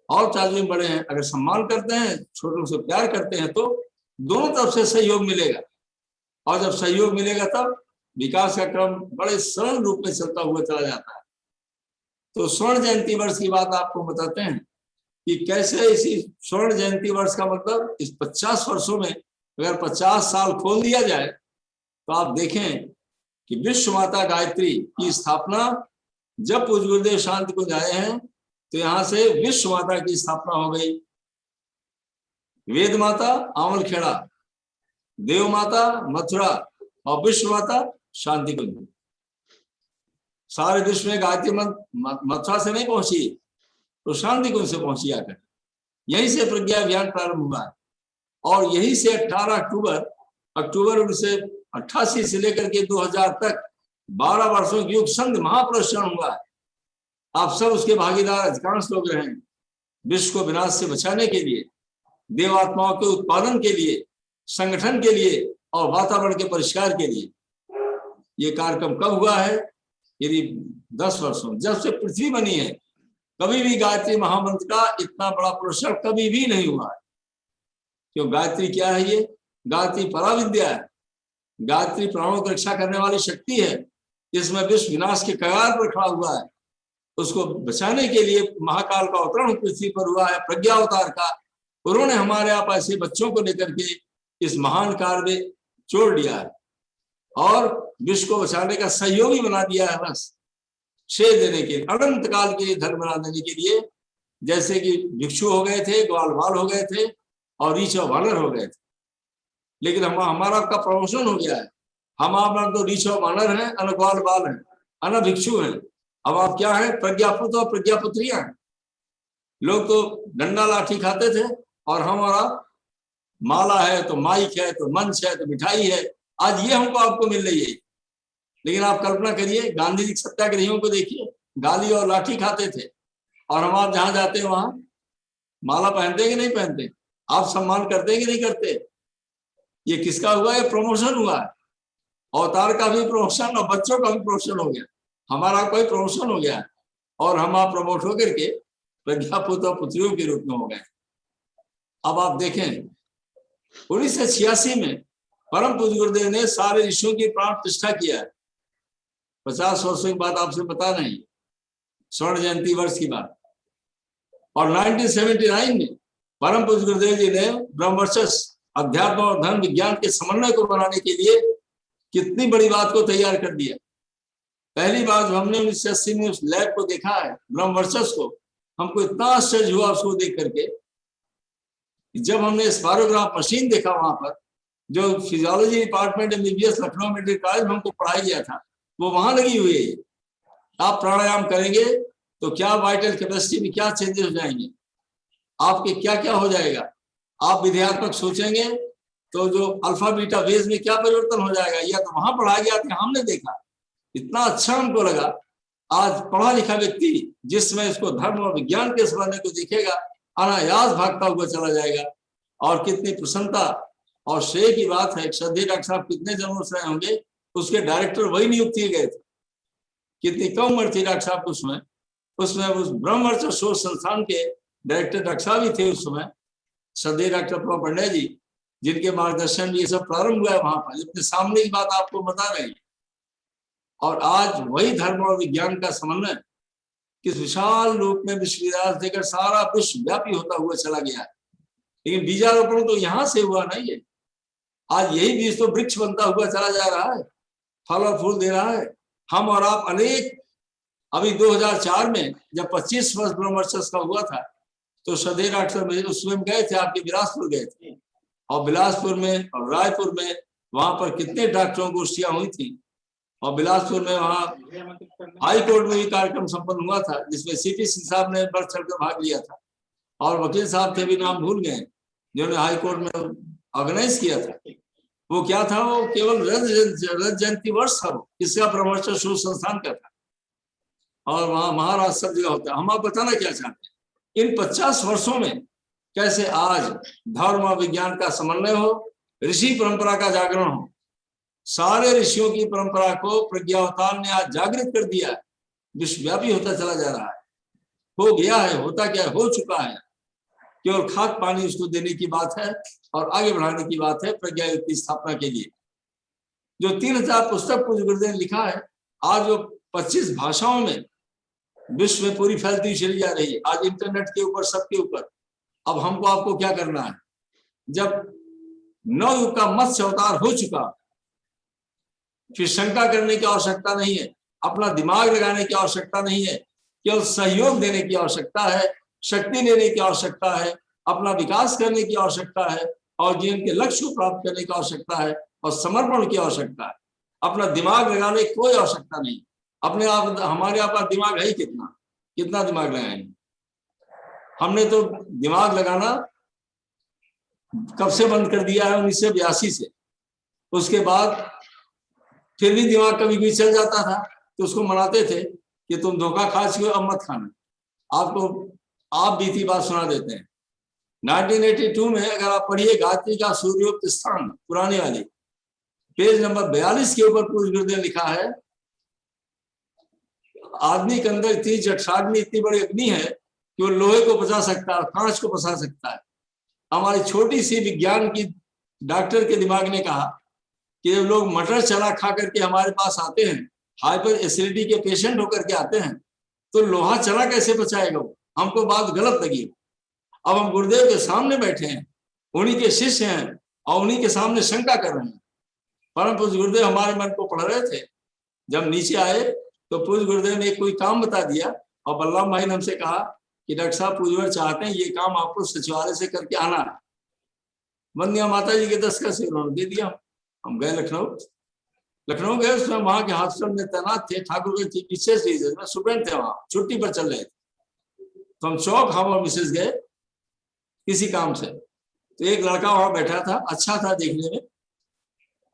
और चार्ज में बड़े हैं, अगर सम्मान करते हैं, छोटों से प्यार करते हैं, तो दोनों तरफ से सहयोग मिलेगा। और जब सहयोग मिलेगा तब विकास का क्रम बड़े सरल रूप में चलता हुआ चला जाता है। तो स्वर्ण जयंती वर्ष की बात आपको बताते हैं कि कैसे इसी स्वर्ण जयंती वर्ष का मतलब, इस 50 वर्षों में अगर 50 साल खोल दिया जाए तो आप देखें कि विश्व माता गायत्री की स्थापना, जब पूज्य गुरुदेव शांति कुंज आए हैं तो यहाँ से विश्व माता की स्थापना हो गई। वेद माता आमलखेड़ा, देव माता मथुरा और विश्व माता शांति कुंज। सारे विश्व में गायत्री मंत्र मथुरा से नहीं पहुंची तो शांति कुंज से पहुंची आकर। यहीं से प्रज्ञा अभियान प्रारंभ हुआ है। और यहीं से 18 अक्टूबर 1988 से लेकर के 2000 तक 12 वर्षों की युग संघ महाप्रश्न हुआ है। आप सब उसके भागीदार, अधिकांश लोग रहे। विश्व को विनाश से बचाने के लिए, देवात्माओं के उत्पादन के लिए, संगठन के लिए और वातावरण के परिष्कार के लिए। ये कार्यक्रम कब हुआ है? यदि 10 वर्षों, जब से पृथ्वी बनी है, कभी भी गायत्री महामंत्र का इतना बड़ा पुरस्कार कभी भी नहीं हुआ है। क्यों? गायत्री क्या है? ये गायत्री पराविद्या है। गायत्री प्राणों की रक्षा करने वाली शक्ति है। इसमें विश्व विनाश के कगार पर खड़ा हुआ है। उसको बचाने के लिए महाकाल का अवतरण पृथ्वी पर हुआ है, प्रज्ञा अवतार का। उन्होंने हमारे आप ऐसे बच्चों को लेकर के इस महान कार्य में जोड़ लिया है और विश्व को बचाने का सहयोगी बना दिया है। बस श्रेय देने के लिए, अनंत काल के लिए धर्म बना देने के लिए। जैसे कि भिक्षु हो गए थे, ग्वाल बाल हो गए थे और रीच ऑफ ऑनर हो गए थे। लेकिन हमारा आपका प्रमोशन हो गया है। हम आप तो रीच ऑफ ऑनर हैं, अन ग्वाल बाल हैं, अन भिक्षु हैं। अब आप क्या है? प्रज्ञापुत्र और प्रज्ञापुत्रियां हैं। लोग तो डंडा लाठी खाते थे और हमारा माला है तो माइक है तो मंच है तो मिठाई है। आज ये हमको आपको मिल रही है। लेकिन आप कल्पना करिए, गांधी जी सत्याग्रहियों को देखिए, गाली और लाठी खाते थे और हम आप जहां जाते हैं वहां माला पहनते हैं कि नहीं पहनते? आप सम्मान करते हैं कि नहीं करते? ये किसका हुआ है? प्रमोशन हुआ है। अवतार का भी प्रमोशन और बच्चों का भी प्रमोशन हो गया। हमारा कोई प्रमोशन हो गया और हम आप प्रमोट होकर के प्रज्ञापुत्र और पुत्रियों के रूप में हो गए। अब आप देखें 1986 में परम पूज्य गुरुदेव ने सारे ऋषियों की प्राण प्रतिष्ठा किया है। 50 वर्षों की बात आपसे बता नहीं, स्वर्ण जयंती वर्ष की बात। और 1979 में परम पूज्य गुरुदेव जी ने ब्रह्मवर्चस्व, अध्यात्म और धर्म विज्ञान के समन्वय को बनाने के लिए कितनी बड़ी बात को तैयार कर दिया। पहली बार जब हमने 1980 में उस लैब को देखा है, ब्रह्मवर्चस्व को, हमको इतना आश्चर्य हुआ उसको देख करके। जब हमने स्पायरोग्राफ मशीन देखा वहां पर, जो physiology department MBBS Lucknow medical college में हमको पढ़ाया गया था, वो वहां लगी हुई है। आप प्राणायाम करेंगे तो क्या वाइटल कैपेसिटी में क्या चेंजेस हो जाएंगे, आपके क्या क्या हो जाएगा। आप विधेयात्मक सोचेंगे तो जो अल्फा बीटा वेज में क्या परिवर्तन हो जाएगा, यह तो वहां पढ़ा गया था, हमने देखा, इतना अच्छा हमको लगा। आज पढ़ा लिखा व्यक्ति जिस समय इसको धर्म और विज्ञान के समझने को देखेगा, अनायास भागता हुआ चला जाएगा। और कितनी प्रसन्नता और श्रेय की बात है, श्रद्धेय डॉक्टर साहब कितने जन्मों से होंगे, उसके डायरेक्टर वही नियुक्त किए गए थे। कितनी कम उम्र थी डॉक्टर साहब उसमें उस ब्रह्मचर्य शोध संस्थान के डायरेक्टर डॉक्टर साहब ही थे उस समय, श्रद्धेय डॉक्टर प्रमा पंड्या जी, जिनके मार्गदर्शन में ये सब प्रारंभ हुआ है वहां पर, अपने सामने की बात आपको बता रहे हैं। और आज वही धर्म और विज्ञान का समन्वय किस विशाल रूप में विश्वविद्यालय देकर सारा विश्वव्यापी होता हुआ चला गया है। लेकिन बीजारोपण तो यहाँ से हुआ नहीं है, आज यही बीज तो वृक्ष बनता हुआ चला जा रहा है, फल और फूल दे रहा है। हम और आप अनेक, अभी 2004 में जब 25 वर्ष ब्रह्मचर्य का हुआ था तो श्रद्धेय डॉक्टर उसमें गए थे, आपके बिलासपुर गए थे, और बिलासपुर में और रायपुर में वहां पर कितने डॉक्टरों को गोष्ठियां हुई थी। और बिलासपुर में वहाँ हाई कोर्ट में भी कार्यक्रम संपन्न हुआ था जिसमें सीपी सिंह साहब ने बढ़ चढ़कर भाग लिया था, और वकील साहब थे भी नाम भूल गए जिन्होंने हाई कोर्ट में ऑर्गेनाइज किया था। वो क्या था, वो केवल रज जयंती वर्ष था, वो किसका, ब्रह्मचर्य शोध संस्थान का था, और वहाँ महाराज सब जगह होता है। हम आप बताना क्या चाहते हैं, इन 50 वर्षों में कैसे आज धर्म और विज्ञान का समन्वय हो, ऋषि परंपरा का जागरण हो। सारे ऋषियों की परंपरा को प्रज्ञावतार ने आज जागृत कर दिया है, विश्वव्यापी होता चला जा रहा है, हो गया है, होता क्या है, हो चुका है। केवल खाद पानी उसको देने की बात है और आगे बढ़ाने की बात है प्रज्ञा युक्त की स्थापना के लिए। जो 3000 पुस्तक पूज्य गुरुदेव ने लिखा है, आज वो 25 भाषाओं में विश्व में पूरी फैलती चली जा रही है, आज इंटरनेट के ऊपर, सबके ऊपर। अब हमको आपको क्या करना है, जब नवयुग का मत्स्य अवतार हो चुका, फिर शंका करने की आवश्यकता नहीं है, अपना दिमाग लगाने की आवश्यकता नहीं है, केवल सहयोग देने की आवश्यकता है, शक्ति लेने की आवश्यकता है, अपना विकास करने की आवश्यकता है, और जीवन के लक्ष्य को प्राप्त करने की आवश्यकता है, और समर्पण की आवश्यकता है। अपना दिमाग लगाने की कोई आवश्यकता नहीं। अपने आप, हमारे आप दिमाग है ही कितना, कितना दिमाग लगाएंगे। हमने तो दिमाग लगाना कब से बंद कर दिया है, 1982 से। उसके बाद फिर भी दिमाग कभी भी चल जाता था तो उसको मनाते थे कि तुम धोखा खा चुके हो, अब मत खाना। आपको आप बीती बात सुना देते हैं। 1982 में अगर आप पढ़िए गायत्री का सूर्योक्त स्थान, पुरानी वाली, पेज नंबर 42 के ऊपर पूज्य गुरुदेव लिखा है, आदमी के अंदर इतनी जठराग्नि, इतनी बड़ी अग्नि है कि वो लोहे को पचा सकता है, कांच को पचा सकता है। हमारी छोटी सी विज्ञान की डॉक्टर के दिमाग ने कहा कि जब लोग मटर चना खा करके हमारे पास आते हैं, हाइपर एसिडिटी के पेशेंट होकर के आते हैं, तो लोहा चना कैसे पचाएगा वो, हमको बात गलत लगी। अब हम गुरुदेव के सामने बैठे हैं, उन्हीं के शिष्य हैं, और उन्हीं के सामने शंका कर रहे हैं। परम पूज्य गुरुदेव हमारे मन को पढ़ रहे थे। जब नीचे आए तो पूज्य गुरुदेव ने कोई काम बता दिया, और बलराम भाई ने हमसे कहा कि डॉक्टर साहब पूज्यवर चाहते हैं ये काम आपको सचिवालय से करके आना है। वंदिया माता जी के दस्तखत से उन्होंने दे दिया। हम गए लखनऊ गए, उसमें वहां के हॉस्पिटल में तैनात थे ठाकुर के विशेष रीजन में, स्टूडेंट थे, वहां छुट्टी पर चल रहे थे। तो हम चौक, हम और मिसेज गए किसी काम से। तो एक लड़का वहां बैठा था, अच्छा था देखने में।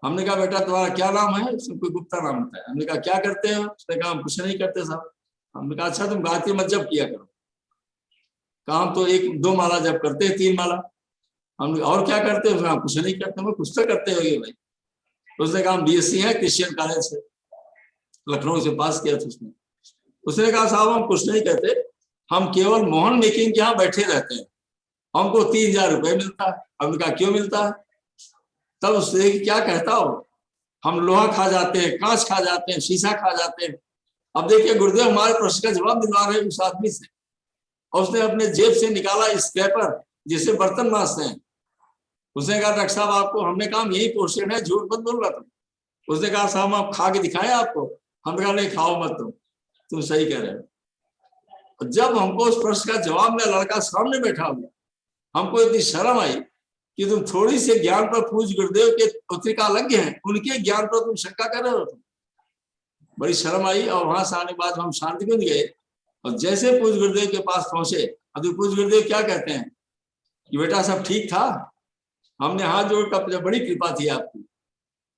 हमने कहा बेटा तुम्हारा क्या नाम है? उसने कोई गुप्ता नाम होता है। हमने कहा क्या करते हो? उसने कहा हम कुछ नहीं करते साहब। हमने कहा अच्छा तुम गायत्री मत जप किया करो। कहा हम तो 1-2 माला जप करते हैं, 3 माला। हमने और क्या करते हो? हम कुछ नहीं करते। हम कुछ तो करते हो भाई। उसने कहा हम बीएससी है क्रिश्चियन कॉलेज से, लखनऊ से पास किया था उसने। उसने कहा साहब हम कुछ नहीं करते, हम केवल मोहन मेकिंग के यहाँ बैठे रहते हैं, हमको 3000 रुपये मिलता है। हमने कहा क्यों मिलता है? तब उसने क्या कहता हो, हम लोहा खा जाते हैं, कांच खा जाते हैं, शीशा खा जाते हैं। अब देखिए गुरुदेव हमारे प्रश्न का जवाब दिलवा रहे हैं उस आदमी से, और उसने अपने जेब से निकाला स्क्रैपर जिसे बर्तन मांजते हैं। उसने कहा डॉक्टर साहब आपको, हमने कहा यही पोस्टेड है, झूठ मत बोल रहा तुम। उसने कहा साहब आप खा के दिखाएं आपको। हमने कहा नहीं खाओ मत तुम सही कह रहे हो। जब हमको उस प्रश्न का जवाब में लड़का सामने बैठा हुआ, हमको इतनी शर्म आई कि तुम थोड़ी से ज्ञान पर पूज्य गुरुदेव के पत्रिका लग गए हैं, उनके ज्ञान पर तुम शंका कर रहे हो। बड़ी शर्म आई। और वहां से आने के बाद हम शांति कुंज गए और जैसे पूज्य गुरुदेव के पास पहुंचे, अभी पूज्य गुरुदेव क्या कहते हैं कि बेटा सब ठीक था। हमने हाथ जोड़कर, बड़ी कृपा थी आपकी।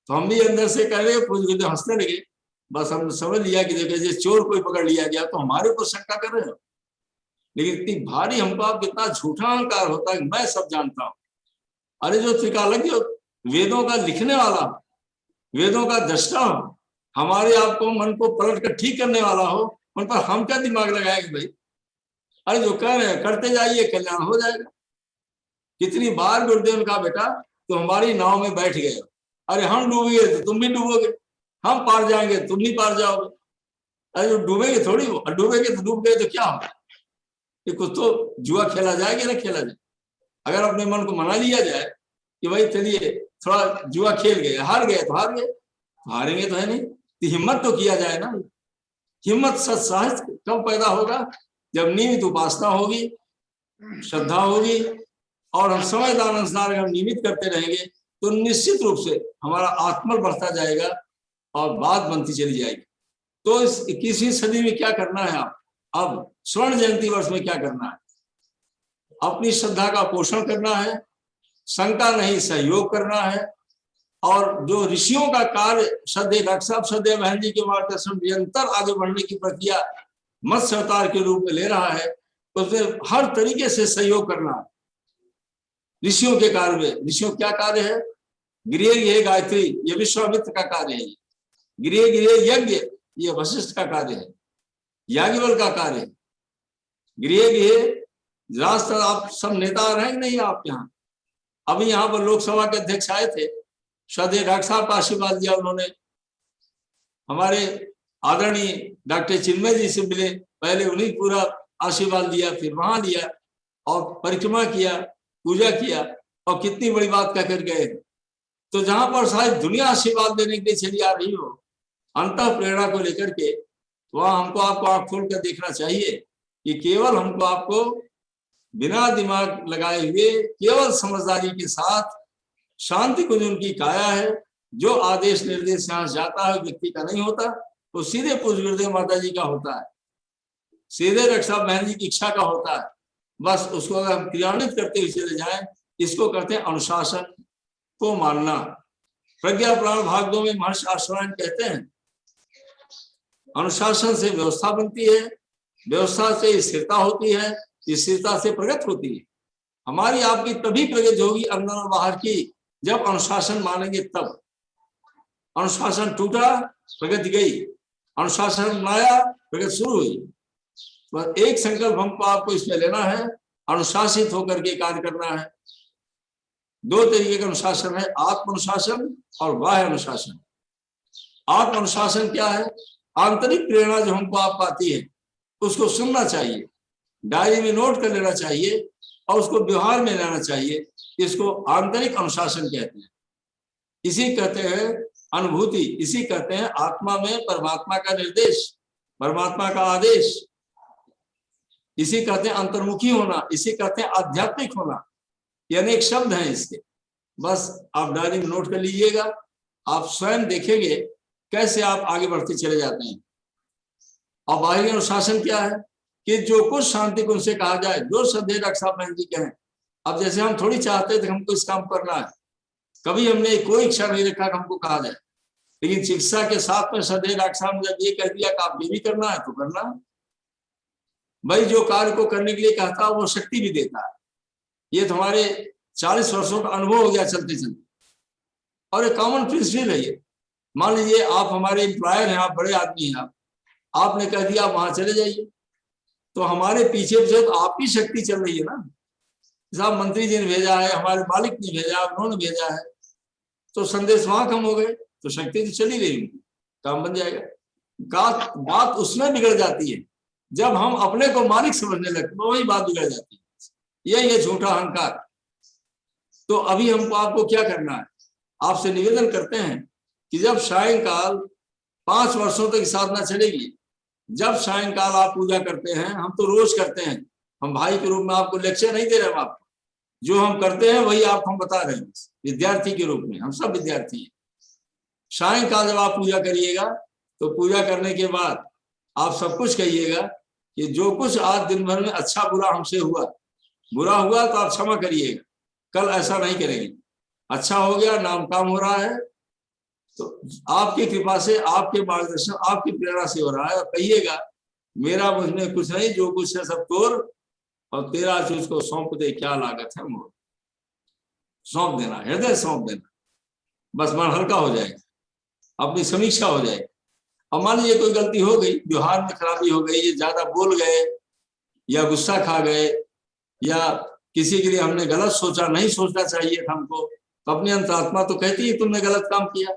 तो हम भी अंदर से कह रहे, पूज्य गुरुदेव हंसने लगे। बस हम समझ लिया कि देखो जैसे चोर कोई पकड़ लिया गया तो हमारे ऊपर शंका कर रहे हो। लेकिन इतनी भारी हमको आप कितना झूठा अहंकार होता है, मैं सब जानता हूँ। अरे जो त्रिकालज्ञ वेदों का लिखने वाला, वेदों का दृष्टा हो, हमारे आपको मन को पलट कर ठीक करने वाला हो, उन पर हम क्या दिमाग लगाएंगे भाई। अरे जो कह रहे हैं करते जाइए, कल्याण हो जाएगा। कितनी बार गुरुदेव ने कहा बेटा तो हमारी नाव में बैठ गए, अरे हम डूबेंगे तो तुम भी डूबोगे, हम पार जाएंगे तुम भी पार जाओगे। अरे जो डूबेंगे थोड़ी हो, डूबेंगे तो डूब गए तो क्या होगा। ये कुछ तो जुआ खेला जाए कि ना खेला जाए। अगर अपने मन को मना लिया जाए कि भाई चलिए थोड़ा जुआ खेल गए, हार गए तो हार गए, हारेंगे तो है नहीं, तो हिम्मत तो किया जाए ना। हिम्मत सत्साहस कब पैदा होगा, जब नियमित उपासना होगी, श्रद्धा होगी, और हम समझदार अनुसार अगर नियमित करते रहेंगे तो निश्चित रूप से हमारा आत्मबल बढ़ता जाएगा और बात बनती चली जाएगी। तो इस 21वीं सदी में क्या करना है आप, अब स्वर्ण जयंती वर्ष में क्या करना है, अपनी श्रद्धा का पोषण करना है, शंका नहीं सहयोग करना है। और जो ऋषियों का कार्य सदैव डॉक्टर साहब सदैव बहन जी के मार्गदर्शन निरंतर आगे बढ़ने की प्रक्रिया मत्स्य अवतार के रूप में ले रहा है, उसमें हर तरीके से सहयोग करना है। ऋषियों के कार्य में, ऋषियों क्या कार्य है, गृह गृह गायत्री ये विश्वामित्र का कार्य है, गृह गृह यज्ञ ये वशिष्ठ का कार्य है, याज्ञवल्क्य का कार्य है। गृह गृह राष्ट्र, आप सब नेता रहे नहीं आप यहाँ, अभी यहाँ पर लोकसभा के अध्यक्ष आए थे, श्रद्धेय डॉक्टर साहब का आशीर्वाद दिया उन्होंने, हमारे आदरणीय डॉक्टर चिन्मय जी से मिले, पहले उन्हीं पूरा आशीर्वाद दिया, फिर वहां लिया और परिक्रमा किया, पूजा किया, और कितनी बड़ी बात कहकर गए। तो जहां पर शायद दुनिया आशीर्वाद देने के लिए चली आ रही हो अंतः प्रेरणा को लेकर के, वहां हमको आपको आंख खोल कर देखना चाहिए कि केवल हमको आपको बिना दिमाग लगाए हुए केवल समझदारी के साथ शांति कुंज उनकी काया है। जो आदेश निर्देश यहाँ जाता है व्यक्ति का नहीं होता, वो सीधे पूज्य गुरुदेव माता जी का होता है, सीधे रक्षा बहन जी की इच्छा का होता है। बस उसको अगर हम क्रियान्वित करते हुए चले जाएं, इसको कहते हैं अनुशासन को मानना। प्रज्ञा पुराण भाग 2 में महर्षि आश्रयण कहते हैं अनुशासन से व्यवस्था बनती है, व्यवस्था से स्थिरता होती है, स्थिरता से प्रगति होती है। हमारी आपकी तभी प्रगति होगी अंदर और बाहर की जब अनुशासन मानेंगे तब। अनुशासन टूटा प्रगति गई, अनुशासन बनाया प्रगति शुरू हुई। बस एक संकल्प हमको आपको इसमें लेना है, अनुशासित होकर के कार्य करना है। 2 तरीके का अनुशासन है, आत्म अनुशासन और बाह्य अनुशासन। आत्म अनुशासन क्या है, आंतरिक प्रेरणा जो हमको आप पाती है उसको सुनना चाहिए, डायरी में नोट कर लेना चाहिए और उसको व्यवहार में लाना चाहिए। इसको आंतरिक अनुशासन कहते हैं। इसी कहते हैं अनुभूति, इसी कहते हैं आत्मा में परमात्मा का निर्देश, परमात्मा का आदेश, इसी कहते हैं अंतर्मुखी होना, इसी कहते हैं आध्यात्मिक होना। ये अनेक शब्द हैं इसके, बस आप डायरी में नोट कर लीजिएगा, आप स्वयं देखेंगे कैसे आप आगे बढ़ते चले जाते हैं। और बाह्य अनुशासन क्या है कि जो कुछ शांति को उनसे कहा जाए, जो श्रद्धेय डॉक्टर साहब बहन जी कहें। अब जैसे हम थोड़ी चाहते थे हमको इस काम करना है, कभी हमने कोई इच्छा नहीं रखा कि हमको कहा जाए, लेकिन चिकित्सा के साथ में श्रद्धेय डॉक्टर साहब ने जब ये कह दिया कि आप ये भी करना है तो करना। भाई जो कार्य को करने के लिए कहता है वो शक्ति भी देता है। ये तो हमारे 40 वर्षों का अनुभव हो गया चलते चलते, और एक कॉमन प्रिंसिपल है ये। मान लीजिए आप हमारे एम्प्लॉयर हैं, आप बड़े आदमी हैं, आपने कह दिया आप वहां चले जाइए, तो हमारे पीछे पीछे तो आपकी शक्ति चल रही है ना। साहब मंत्री जी ने भेजा है, हमारे मालिक ने भेजा, उन्होंने भेजा है, तो संदेश वहां कम हो गए तो शक्ति तो चली रही, काम बन जाएगा। बात उसमें बिगड़ जाती है जब हम अपने को मालिक समझने लगते, वही बात बिगड़ जाती है। यही है झूठा अहंकार। तो अभी हमको आपको क्या करना है, आपसे निवेदन करते हैं कि जब सायंकाल 5 वर्षों तक साधना चलेगी, जब सायंकाल आप पूजा करते हैं, हम तो रोज करते हैं, हम भाई के रूप में आपको लेक्चर नहीं दे रहे, हम आपको जो हम करते हैं वही आपको हम बता रहे हैं, विद्यार्थी के रूप में, हम सब विद्यार्थी हैं। सायंकाल जब आप पूजा करिएगा तो पूजा करने के बाद आप सब कुछ कहिएगा कि जो कुछ आज दिन भर में अच्छा बुरा हमसे हुआ, बुरा हुआ तो आप क्षमा करिएगा, कल ऐसा नहीं करेंगे। अच्छा हो गया, नाम काम हो रहा है तो आपकी कृपा से, आपके मार्गदर्शन, आपकी प्रेरणा से हो रहा है। और कहिएगा मेरा मुझ में कुछ नहीं, जो कुछ है सब तोर, और तेरा चीज को सौंप दे, क्या लागत है मोर। सौंप देना, हृदय सौंप देना, बस मन हल्का हो जाएगा, अपनी समीक्षा हो जाएगी। अब मान लीजिए कोई गलती हो गई, व्यवहार में खराबी हो गई, ये ज्यादा बोल गए या गुस्सा खा गए या किसी के लिए हमने गलत सोचा, नहीं सोचना चाहिए था हमको, तो अपनी अंतरात्मा तो कहती है तुमने गलत काम किया,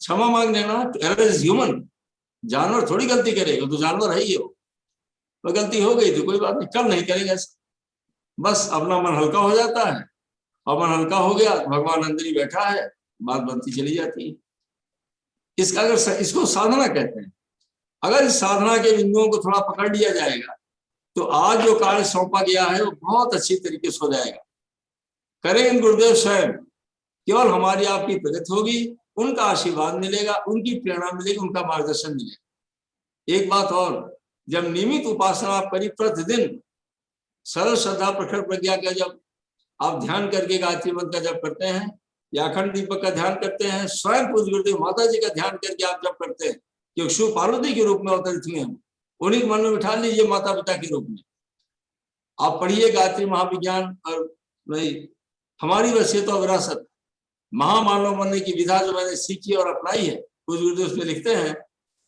क्षमा मांग लेना। एरर इज ह्यूमन, जानवर थोड़ी गलती करेगा, तो जानवर है ही हो। तो गलती हो गई तो कोई बात नहीं, कल नहीं करेगा ऐसा, बस अपना मन हल्का हो जाता है। और मन हल्का हो गया, भगवान अंदर ही बैठा है, बात बनती चली जाती है। इसका अगर इसको साधना कहते हैं। अगर इस साधना के बिंदुओं को थोड़ा पकड़ लिया जाएगा तो आज जो कार्य सौंपा गया है वो बहुत अच्छी तरीके से हो जाएगा। करेंगे गुरुदेव स्वयं, केवल हमारी आपकी प्रगति होगी, उनका आशीर्वाद मिलेगा, उनकी प्रेरणा मिलेगी, उनका मार्गदर्शन मिलेगा। एक बात और, जब नियमित उपासना आप करी, प्रतिदिन सरल श्रद्धा प्रखर प्रज्ञा का जब आप ध्यान करके गायत्री मंत्र का जप करते हैं या अखंड दीपक का ध्यान करते हैं, स्वयं पूज्य गुरुदेव माता जी का ध्यान करके आप जब करते हैं, क्योंकि शिव पार्वती के रूप में अवतरित हुए हैं, उन्हीं के मन में बिठा लीजिए माता पिता के रूप में। आप पढ़िए गायत्री महाविज्ञान, और नहीं हमारी वसीयत और विरासत, महामानव बनने की विधा जो मैंने सीखी और अपनाई है, पूज्य गुरुदेव उसमें लिखते हैं,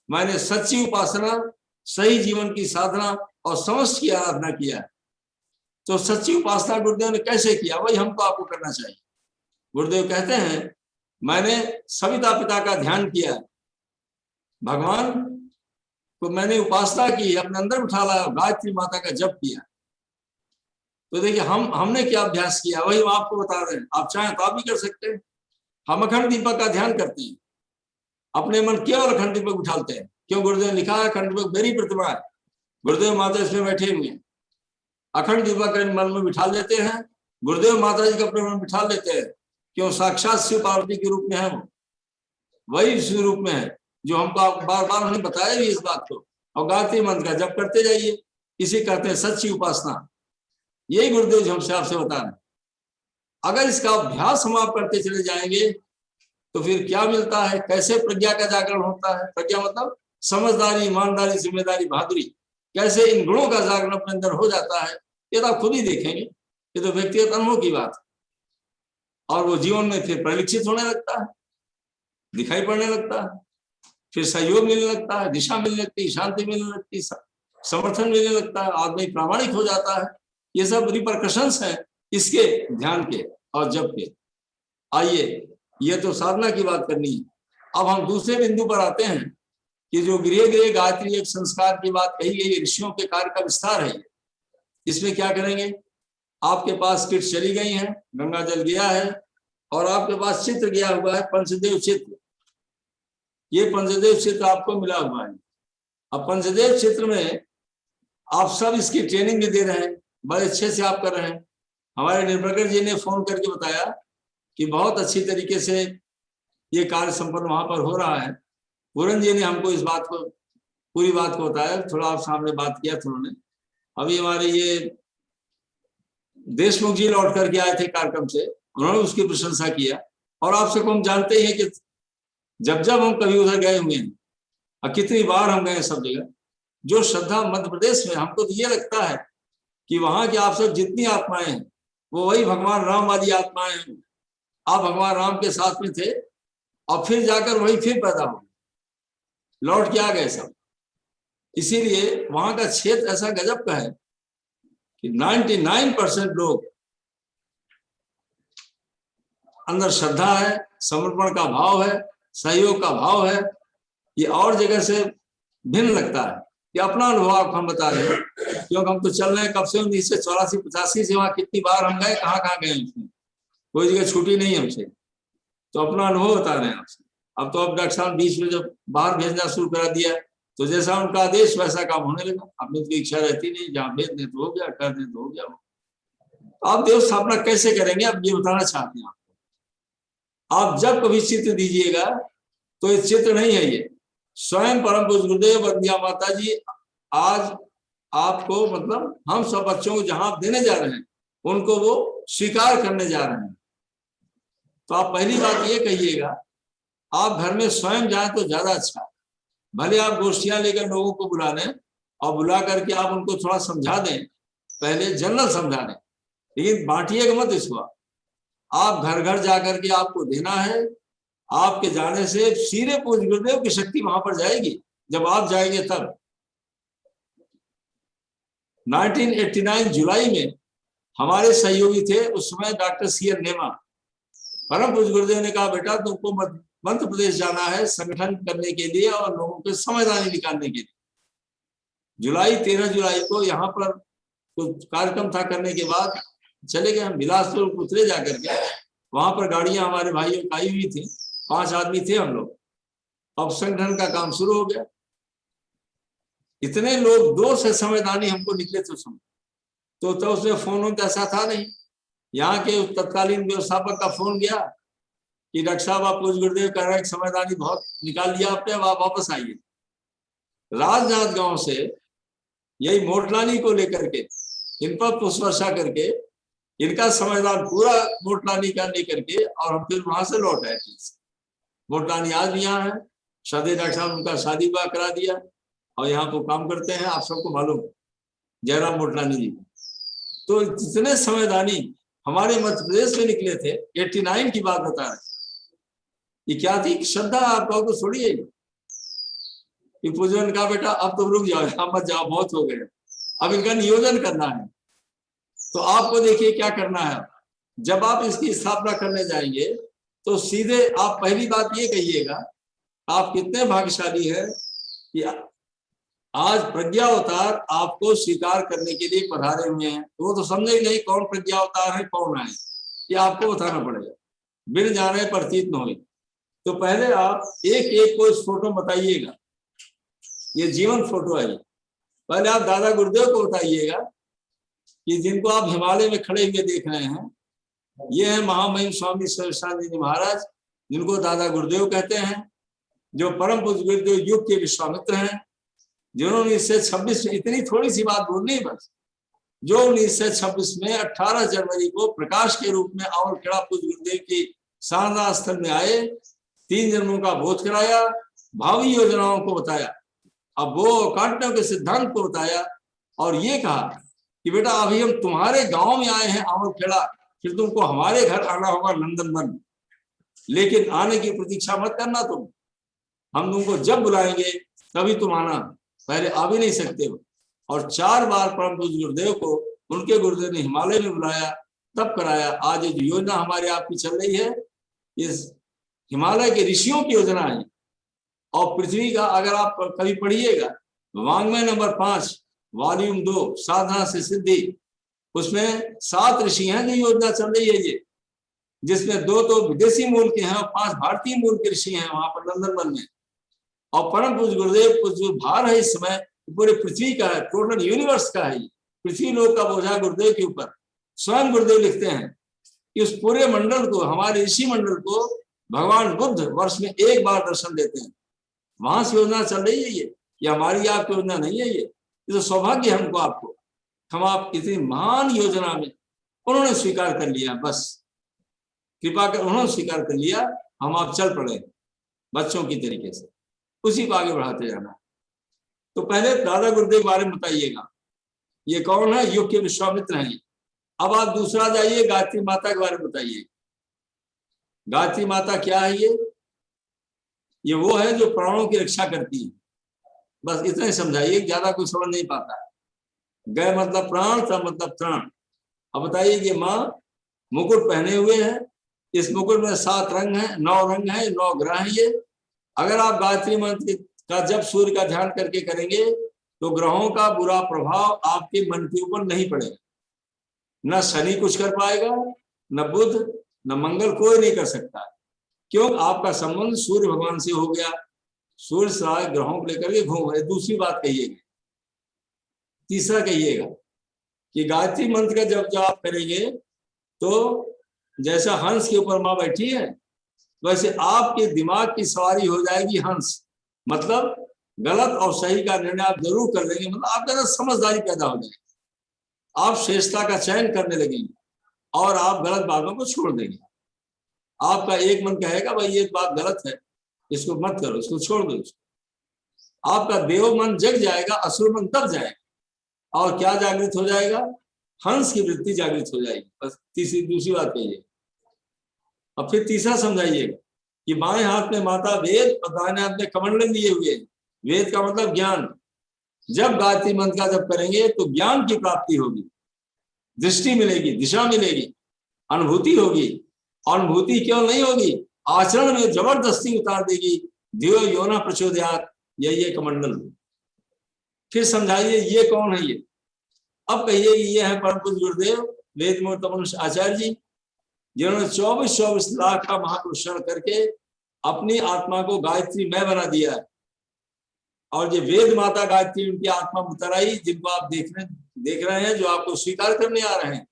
मैंने सच्ची उपासना, सही जीवन की साधना और समस्त की आराधना किया है। तो सच्ची उपासना गुरुदेव ने कैसे किया, वही हमको आपको करना चाहिए। गुरुदेव कहते हैं मैंने सविता पिता का ध्यान किया, भगवान को मैंने उपासना की, अपने अंदर उठा लाया, गायत्री माता का जप किया। तो देखिए हमने क्या अभ्यास किया, वही हम आपको बता रहे हैं। आप चाहें तो आप भी कर सकते हैं। हम अखंड दीपक का ध्यान करते हैं, अपने मन केवल अखंड दीपक उठाते हैं। क्यों, गुरुदेव लिखा है अखंड दीपक मेरी प्रतिमा है, गुरुदेव माता इसमें बैठे हुए हैं। अखंड दीपक मन में बिठा लेते हैं, गुरुदेव माता जी का अपने मन बिठा लेते हैं। क्यों, साक्षात शिव पार्वती के रूप में है, वो वही शिव रूप में है, जो हमको बार बार हमने बताया भी इस बात को। और गायत्री मंत्र का जप करते जाइए, इसे कहते हैं सच्ची उपासना। यही गुरुदेव जी हमसे आपसे बता रहे हैं। अगर इसका अभ्यास हम आप करते चले जाएंगे तो फिर क्या मिलता है, कैसे प्रज्ञा का जागरण होता है। प्रज्ञा मतलब समझदारी, ईमानदारी, जिम्मेदारी, बहादुरी, कैसे इन गुणों का जागरण अपने अंदर हो जाता है, ये तो आप खुद ही देखेंगे। ये तो व्यक्तिगत अनुभव की बात है। और वो जीवन में फिर परिलक्षित होने लगता है, दिखाई पड़ने लगता है, फिर सहयोग मिलने लगता है, दिशा मिलने लगती है, शांति मिलने लगती है, समर्थन मिलने लगता है, आदमी प्रामाणिक हो जाता है। ये सब रिपरकशंस हैं इसके ध्यान के और जप के। आइए, ये तो साधना की बात करनी है। अब हम दूसरे बिंदु पर आते हैं कि जो गृह गृह गायत्री एक संस्कार की बात कही गई, ऋषियों के कार्य का विस्तार है। इसमें क्या करेंगे, आपके पास किट चली गई हैं, गंगा जल गया है, और आपके पास चित्र गया हुआ है, पंचदेव चित्र। ये पंचदेव चित्र आपको मिला हुआ है। अब पंचदेव चित्र में आप सब इसकी ट्रेनिंग भी दे रहे हैं, बड़े अच्छे से आप कर रहे हैं। हमारे निर्भकर जी ने फोन करके बताया कि बहुत अच्छी तरीके से ये कार्य संपन्न वहां पर हो रहा है। पूरन जी ने हमको इस बात को, पूरी बात को बताया, थोड़ा आप सामने बात किया था उन्होंने। अभी हमारे ये देशमुख जी लौट करके आए थे कार्यक्रम से, उन्होंने उसकी प्रशंसा किया। और आप सबको हम जानते ही हैं कि जब जब हम कभी उधर गए हुए हैं और कितनी बार हम गए सब जगह, जो श्रद्धा मध्य प्रदेश में, हमको तो ये लगता है कि वहां की आप सब जितनी आत्माएं हैं वो वही भगवान राम वाली आत्माएं हैं। आप भगवान राम के साथ में थे और फिर जाकर वही फिर पैदा हो, लौट के आ गए सब। इसीलिए वहां का क्षेत्र ऐसा गजब का है कि 99% लोग अंदर श्रद्धा है, समर्पण का भाव है, सहयोग का भाव है। ये और जगह से भिन्न लगता है। ये अपना अनुभव आपको हम बता रहे हैं, क्योंकि हम तो चल रहे हैं कब से 1984-85 से। वहां कितनी बार हम गए, कहाँ कहाँ गए, उसमें कोई जगह छूटी नहीं हमसे। तो अपना अनुभव बता रहे हैं आपसे। अब तो अब डॉक्टर साहब बीच में जब बाहर भेजना शुरू करा दिया, तो जैसा उनका आदेश वैसा काम होने लगा। अपनी तो इच्छा रहती नहीं, जहाँ भेज दे तो हो गया, कर दे तो हो गया। तो आप देव स्थापना कैसे करेंगे, अब ये बताना चाहते हैं आपको। आप जब कभी चित्र दीजिएगा तो ये चित्र नहीं है, ये स्वयं परम पूज्य गुरुदेव वंदना माता जी आज आपको मतलब हम सब बच्चों को जहां देने जा रहे हैं उनको वो स्वीकार करने जा रहे हैं। तो आप पहली बात ये कहिएगा, आप घर में स्वयं जाएं तो ज्यादा अच्छा। भले आप गोष्ठियां लेकर लोगों को बुला लें और बुला करके आप उनको थोड़ा समझा दें, पहले जनरल समझा दें, लेकिन बांटिएगा मत इसको। आप घर घर जाकर के आपको देना है। आपके जाने से सीधे पूज्य गुरुदेव की शक्ति वहां पर जाएगी। जब आप जाएंगे तब 1989 जुलाई में हमारे सहयोगी थे उस समय डॉक्टर CN नेमा। परम पूज्य गुरुदेव ने कहा बेटा तुमको मध्य प्रदेश जाना है संगठन करने के लिए और लोगों के समझदारी निकालने के लिए। 13 जुलाई को यहाँ पर कुछ कार्यक्रम था, करने के बाद चले गए हम बिलासपुर उतरे जाकर के। वहां पर गाड़ियां हमारे भाइयों की आई हुई थी, 5 आदमी थे हम लोग। अब संगठन का काम शुरू हो गया। इतने लोग 2 से समझदारी हमको निकले थे उसमें। तो उसमें फोन तो ऐसा था नहीं। यहाँ के तत्कालीन व्यवस्थापक का फोन गया कि डॉक्टर साहब आप पूज्य गुरुदेव कह रहे हैं समझदारी बहुत निकाल लिया आपने, अब आप वापस आइए। राजनाथ गांव से यही मोटलानी को लेकर के इन पर पुष्प वर्षा करके इनका समझदार पूरा मोटलानी का लेकर के और हम फिर वहां से लौट आए। मोटलानी आज भी यहाँ है। शादी डॉक्टर साहब उनका शादी विवाह करा दिया और यहाँ को काम करते हैं, आप सबको मालूम जयराम मोटलानी जी। तो जितने समझदारी हमारे मध्य प्रदेश में निकले थे, 89 की बात बता रहे। ये क्या थी श्रद्धा, आप लोगों को छोड़िए। पूजन का बेटा अब तो रुक जाओ, यहाँ मत जाओ, बहुत हो गए, अब इनका नियोजन करना है। तो आपको देखिए क्या करना है। जब आप इसकी स्थापना करने जाएंगे तो सीधे आप पहली बात ये कहिएगा, आप कितने भाग्यशाली हैं कि आज प्रज्ञा अवतार आपको स्वीकार करने के लिए पधारे हुए हैं। वो तो समझे ही नहीं कौन प्रज्ञा अवतार है कौन आए, ये आपको बताना पड़ेगा, बिन जाने प्रतीत न हो। तो पहले आप एक एक को इस फोटो बताइएगा, ये जीवन फोटो है। पहले आप दादा गुरुदेव को बताइएगा कि जिनको आप हिमालय में खड़े हुए देख रहे हैं, ये है महामहिम स्वामी सर्वशानंद जी महाराज, जिनको दादा गुरुदेव कहते हैं, जो परम पूज्य गुरुदेव युग के विश्वामित्र हैं, जिन्होंने 1926 में, इतनी थोड़ी सी बात बोलनी है बस, जो 1926 में 18 जनवरी को प्रकाश के रूप में अमरखेड़ा पूज्य गुरुदेव की शारदा स्थल में आए, 3 जन्मों का बोध कराया, भावी योजनाओं को बताया, अब वो कांटों के सिद्धांत को बताया और ये कहा कि बेटा अभी हम तुम्हारे गांव में आए हैं अमरखेड़ा, फिर तुमको हमारे घर आना होगा लंदन बन, लेकिन आने की प्रतीक्षा मत करना तुम, हम तुमको जब बुलाएंगे तभी तुम आना, पहले आ भी नहीं सकते हो। और 4 बार परम पूज्य गुरुदेव को उनके गुरुदेव ने हिमालय में बुलाया, तब कराया। आज जो योजना हमारे आपकी चल रही है, इस हिमालय के ऋषियों की योजना है। और पृथ्वी का अगर आप कभी पढ़िएगा वांग्मय नंबर 5 वॉल्यूम 2 साधना से सिद्धि, उसमें 7 ऋषि हैं जो योजना चल रही है ये, जिसमें 2 तो विदेशी मूल के हैं और 5 भारतीय मूल के ऋषि हैं वहां पर लंदन वन में। और परम पूज्य गुरुदेव को जो भार है इस समय पूरे पृथ्वी का है, टोटल यूनिवर्स का है, पृथ्वी लोक का बोझा गुरुदेव के ऊपर। स्वयं गुरुदेव लिखते हैं कि उस पूरे मंडल को, हमारे ऋषि मंडल को भगवान बुद्ध वर्ष में 1 बार दर्शन देते हैं। वहां से योजना चल रही है ये हमारी आपकी योजना नहीं है। ये तो सौभाग्य हमको आपको, हम आप इतनी महान योजना में उन्होंने स्वीकार कर लिया, बस कृपा कर उन्होंने स्वीकार कर लिया, हम आप चल पड़े बच्चों की तरीके से, उसी को आगे बढ़ाते जाना। तो पहले दादा गुरुदेव के बारे में बताइएगा, ये कौन है, युग के विश्वामित्र हैं। अब आप दूसरा जाइए, गायत्री माता के बारे में बताइए। गायत्री माता क्या है? ये वो है जो प्राणों की रक्षा करती है, बस इतना ही समझाइए, ज्यादा कोई समझ नहीं पाता। गय मतलब प्राण, त्र मतलब त्राण। अब बताइए कि माँ मुकुट पहने हुए है, इस मुकुट में 7 रंग है, 9 रंग है, 9 ग्रह है। ये अगर आप गायत्री मंत्र का जब सूर्य का ध्यान करके करेंगे तो ग्रहों का बुरा प्रभाव आपके मन के ऊपर नहीं पड़ेगा। न शनि कुछ कर पाएगा, न बुध, न मंगल, कोई नहीं कर सकता। क्यों? आपका संबंध सूर्य भगवान से हो गया, सूर्य सारे ग्रहों को लेकर के घूम रहे। दूसरी बात कहिएगा, तीसरा कहिएगा कि गायत्री मंत्र का जब आप करेंगे तो जैसा हंस के ऊपर माँ बैठी है, वैसे आपके दिमाग की सवारी हो जाएगी हंस। मतलब गलत और सही का निर्णय आप जरूर कर लेंगे, मतलब आपके अंदर समझदारी पैदा हो जाएगी, आप श्रेष्ठता का चयन करने लगेंगे और आप गलत बातों को छोड़ देंगे। आपका एक मन कहेगा भाई ये बात गलत है, इसको मत करो, इसको छोड़ दो। आपका देव मन जग जाएगा, असुर मन तब जाएगा। और क्या जागृत हो जाएगा? हंस की वृत्ति जागृत हो जाएगी। बस दूसरी बात कहिए। अब फिर तीसरा समझाइएगा कि बाएं हाथ में माता वेद और दाहिने हाथ में कमंडल लिए हुए। वेद का मतलब ज्ञान। जब गायत्री मंत्र का जप करेंगे तो ज्ञान की प्राप्ति होगी, दृष्टि मिलेगी, दिशा मिलेगी, अनुभूति होगी। अनुभूति केवल नहीं होगी, आचरण में जबरदस्ती उतार देगी। दियो योना प्रचोदयात, ये कमंडल। फिर समझाइए ये कौन है ये? अब कहिए कि ये है परम पूज्य गुरुदेव वेद मूर्त मनुष्य आचार्य जी, जिन्होंने 24 लाख का महापुरुषण करके अपनी आत्मा को गायत्री मय बना दिया है। और ये वेद माता गायत्री उनकी आत्मा उतर आई, जिनको आप देख रहे हैं, जो आपको स्वीकार करने आ रहे हैं,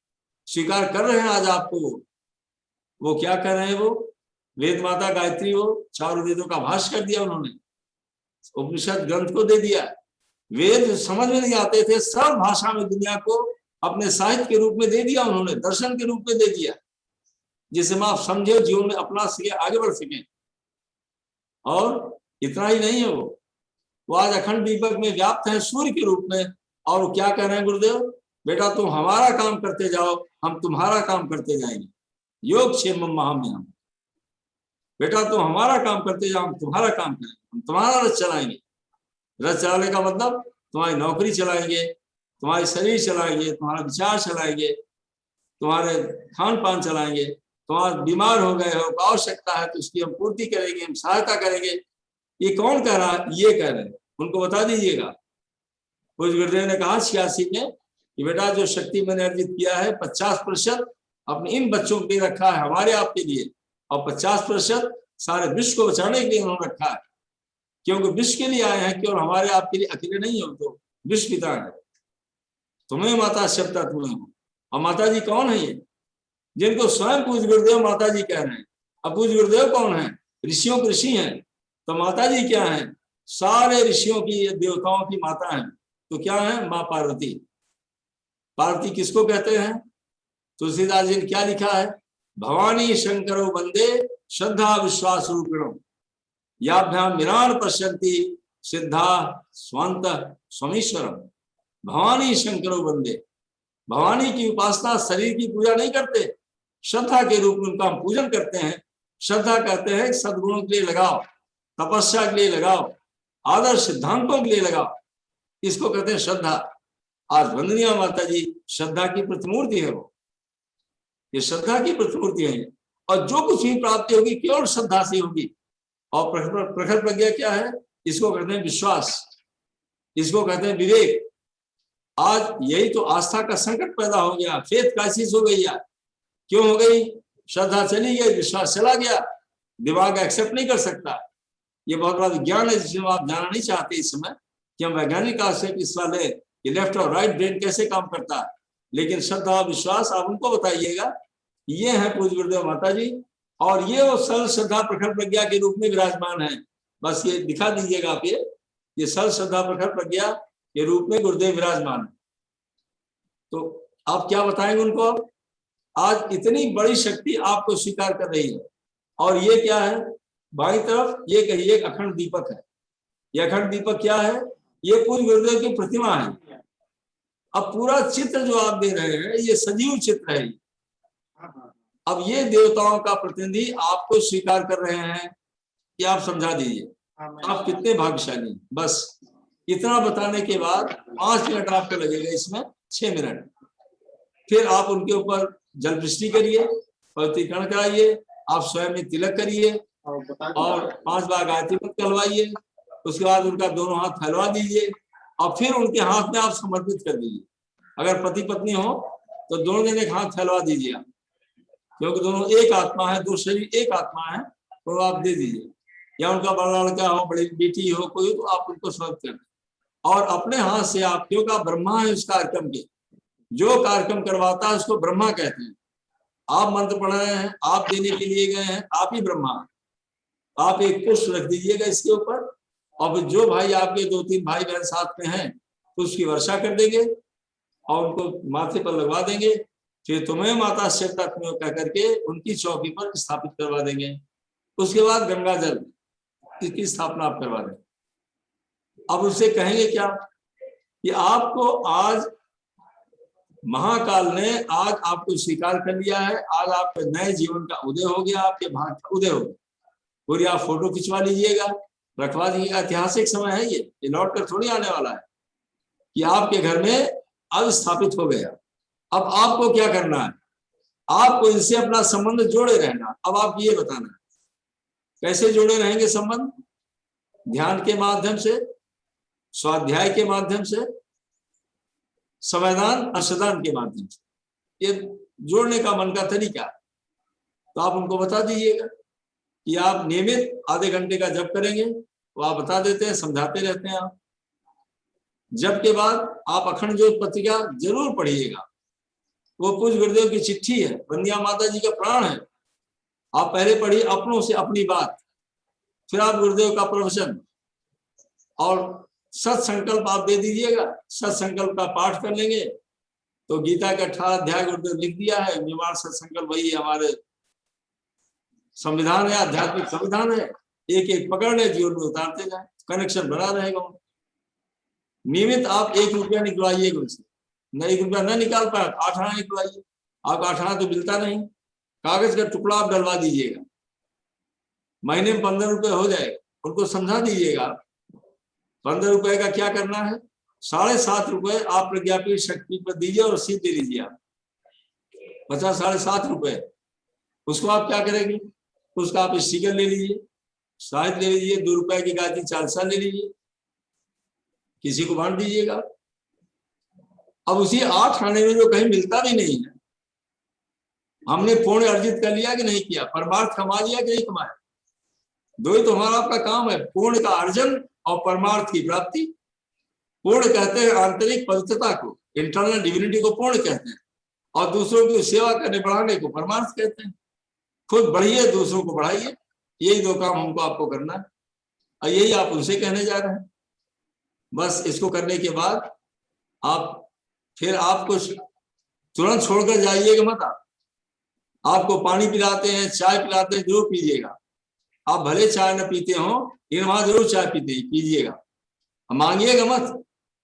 स्वीकार कर रहे हैं आज आपको। वो क्या कर रहे हैं? वो वेद माता गायत्री, वो चारों वेदों का भाष्य कर दिया उन्होंने, उपनिषद ग्रंथ को दे दिया। वेद समझ में नहीं आते थे, सब भाषा में दुनिया को अपने साहित्य के रूप में दे दिया उन्होंने, दर्शन के रूप में दे दिया, जिससे आप समझे, जीवन में अपना सके, आगे बढ़ सके। और इतना ही नहीं है, वो आज अखंड दीपक में व्याप्त है सूर्य के रूप में। और वो क्या कह रहे हैं? गुरुदेव बेटा तुम हमारा काम करते जाओ, हम तुम्हारा काम करते जाएंगे। योग क्षेम महाम्यहम्। बेटा तुम हमारा काम करते जाओ, हम तुम्हारा काम करेंगे, हम तुम्हारा रथ चलाएंगे। रथ चलाने का मतलब तुम्हारी नौकरी चलाएंगे, तुम्हारी शरीर चलाएंगे, तुम्हारा विचार चलाएंगे, तुम्हारे खान पान चलाएंगे। तुम्हारा बीमार हो गए हो, आवश्यकता है तो उसकी हम पूर्ति करेंगे, हम सहायता करेंगे। ये कौन कह रहा है? ये कह रहे हैं, उनको बता दीजिएगा। कुछ गुरुदेव ने कहा 86 में कि बेटा जो शक्ति मैंने अर्जित किया है 50% अपने इन बच्चों के लिए रखा है, हमारे आपके लिए, और 50% सारे विश्व को बचाने के लिए उन्होंने रखा है। क्योंकि विश्व के लिए आए हैं, केवल हमारे आपके लिए अकेले नहीं हो, तो विश्व पिता है। तुम्हें माता शब्द तुम्हें हो। और माता जी कौन है? ये जिनको स्वयं पूज्य गुरुदेव माता जी कह रहे हैं। अब पूज्य गुरुदेव कौन है? ऋषियों के ऋषि हैं। तो माता जी क्या है? सारे ऋषियों की, देवताओं की माता है। तो क्या है? माँ पार्वती। पार्वती किसको कहते हैं? तुलसीदास जी ने क्या लिखा है? भवानी शंकरो वंदे श्रद्धा विश्वास रूपिणो, याभ्याम विराण पश्यन्ति सिद्धा स्वांत स्वामीश्वरम। भवानी शंकरो वंदे, भवानी की उपासना शरीर की पूजा नहीं करते, श्रद्धा के रूप में उनका हम पूजन करते हैं। श्रद्धा कहते हैं सद्गुणों के लिए लगाओ, तपस्या के लिए लगाओ, आदर्श सिद्धांतों के लिए लगाओ, इसको कहते हैं श्रद्धा। आज वंदनीय माता जी श्रद्धा की प्रतिमूर्ति है। वो ये श्रद्धा की प्रतिमूर्ति है। और जो कुछ भी प्राप्ति होगी केवल श्रद्धा से होगी। और प्रखर प्रज्ञा क्या है? इसको कहते हैं विश्वास, इसको कहते हैं विवेक। आज यही तो आस्था का संकट पैदा हो गया, फेथ क्राइसिस हो गई यार। क्यों हो गई? श्रद्धा चली गई, विश्वास चला गया, दिमाग एक्सेप्ट नहीं कर सकता। ये बहुत बड़ा विज्ञान है जिसमें आप जानना नहीं चाहते इस समय कि हम वैज्ञानिक आस्पेक्ट इस वाले कि लेफ्ट और राइट ब्रेन कैसे काम करता है। लेकिन श्रद्धा विश्वास आप उनको बताइएगा। ये है पूज्य गुरुदेव माता जी, और ये वो सरल श्रद्धा प्रखर प्रज्ञा के रूप में विराजमान है। बस ये दिखा दीजिएगा आप, ये सरल श्रद्धा प्रखर प्रज्ञा के रूप में गुरुदेव विराजमान है। तो आप क्या बताएंगे उनको? आज इतनी बड़ी शक्ति आपको स्वीकार कर रही है। और ये क्या है? बाईं तरफ ये कहिए अखंड दीपक है। ये अखंड दीपक क्या है? ये पूज्य गुरुदेव की प्रतिमा है। अब पूरा चित्र जो आप दे रहे हैं ये सजीव चित्र है। अब ये देवताओं का प्रतिनिधि आपको स्वीकार कर रहे हैं कि आप समझा दीजिए आप कितने भाग्यशाली। बस इतना बताने के बाद 5 मिनट आपको लगेगा, इसमें 6 मिनट। फिर आप उनके ऊपर जल वृष्टि करिए, पवित्रीकरण कराइए, आप स्वयं में तिलक करिए और 5 बार गायत्री मंत्र कहलवाइए। उसके बाद उनका दोनों हाथ फैलवा दीजिए और फिर उनके हाथ में आप समर्पित कर दीजिए। अगर पति पत्नी हो तो दोनों जने एक हाथ फैलवा दीजिए आप, क्योंकि दोनों एक आत्मा है, दो शरीर एक आत्मा है, तो आप दे दीजिए। या उनका बड़ा लड़का हो, बड़ी बेटी हो कोई, तो आप उनको समर्पित कर दें। और अपने हाथ से आप, क्योंकि आप ब्रह्मा है उस कार्यक्रम के, जो कार्यक्रम करवाता है उसको ब्रह्मा कहते हैं। आप मंत्र पढ़ रहे हैं, आप देने के लिए गए हैं, आप ही ब्रह्मा। आप एक पुष्प रख दीजिएगा इसके ऊपर और फिर जो भाई आपके 2-3 भाई बहन साथ में हैं तो उसकी वर्षा कर देंगे और उनको माथे पर लगवा देंगे। फिर तुम्हें माता शक्ता कह करके उनकी चौकी पर स्थापित करवा देंगे। उसके बाद गंगा जल की स्थापना आप करवा देंगे। अब उससे कहेंगे क्या कि आपको आज महाकाल ने आज आपको स्वीकार कर लिया है, आज आपके नए जीवन का उदय हो गया, आपके भाग्य का उदय हो गया। पूरी आप फोटो खिंचवा लीजिएगा, रखवा दीजिएगा। ऐतिहासिक समय है ये लौट कर थोड़ी आने वाला है कि आपके घर में अब स्थापित हो गया। अब आपको क्या करना है, आपको इनसे अपना संबंध जोड़े रहना। अब आप ये बताना कैसे जोड़े रहेंगे संबंध? ध्यान के माध्यम से, स्वाध्याय के माध्यम से, समयदान अंशदान के माध्यम से। ये जोड़ने का मन का तरीका। तो आप उनको बता दीजिएगा कि आप नियमित आधे घंटे का जप करेंगे, वो आप बता देते हैं, समझाते रहते हैं। आप जप के बाद आप अखंड ज्योत पत्रिका जरूर पढ़िएगा। वो पूज्य गुरुदेव की चिट्ठी है, बंदिया माता जी का प्राण है। आप पहले पढ़िए अपनों से अपनी बात, फिर आप गुरुदेव का प्रवचन और सत संकल्प आप दे दीजिएगा। सत संकल्प का पाठ कर लेंगे तो गीता का 18 अध्याय गुरुदेव लिख दिया है। निर्माण सत संकल्प वही हमारे संविधान है, आध्यात्मिक संविधान है। एक एक पकड़ ले, जीवन में उतारते जाए, कनेक्शन बना रहेगा। नियमित आप 1 रुपया निकलवाइएगा उनसे। न 1 रुपया न निकाल पाए 8 आना निकलवाइए। आप 8 आना तो मिलता नहीं, कागज का टुकड़ा आप डलवा दीजिएगा, महीने में 15 रुपये हो जाएगा। उनको समझा दीजिएगा 15 रुपए का क्या करना है। 7.5 रुपए आप प्रज्ञापीठ शक्ति पर दीजिए और रसीद दे लीजिए। आप 7.5 रुपए उसको आप क्या करेंगे, उसका आप स्टिकर ले लीजिए, शायद ले लीजिए, 2 रुपए की गाती चालसा ले लीजिए, किसी को बांट दीजिएगा। अब उसी 8 आने में जो कहीं मिलता भी नहीं है, हमने पुण्य अर्जित कर लिया कि नहीं किया, परमार्थ कमा लिया कि नहीं कमाया। 2 ही तो हमारा आपका काम है, पुण्य का अर्जन और परमार्थ की प्राप्ति। पुण्य कहते हैं आंतरिक पवित्रता को, इंटरनल डिविनिटी को पुण्य कहते हैं, और दूसरों की सेवा करने बढ़ाने को परमार्थ कहते हैं। खुद बढ़िए, दूसरों को बढ़ाइए, यही 2 काम हमको आपको करना है और यही आप उनसे कहने जा रहे हैं। बस इसको करने के बाद आप फिर आपको तुरंत छोड़कर जाइएगा मत। आपको पानी पिलाते हैं, चाय पिलाते हैं, जरूर पीजिएगा। आप भले चाय न पीते हो, लेकिन वहां जरूर चाय पीजिएगा, मांगिएगा मत।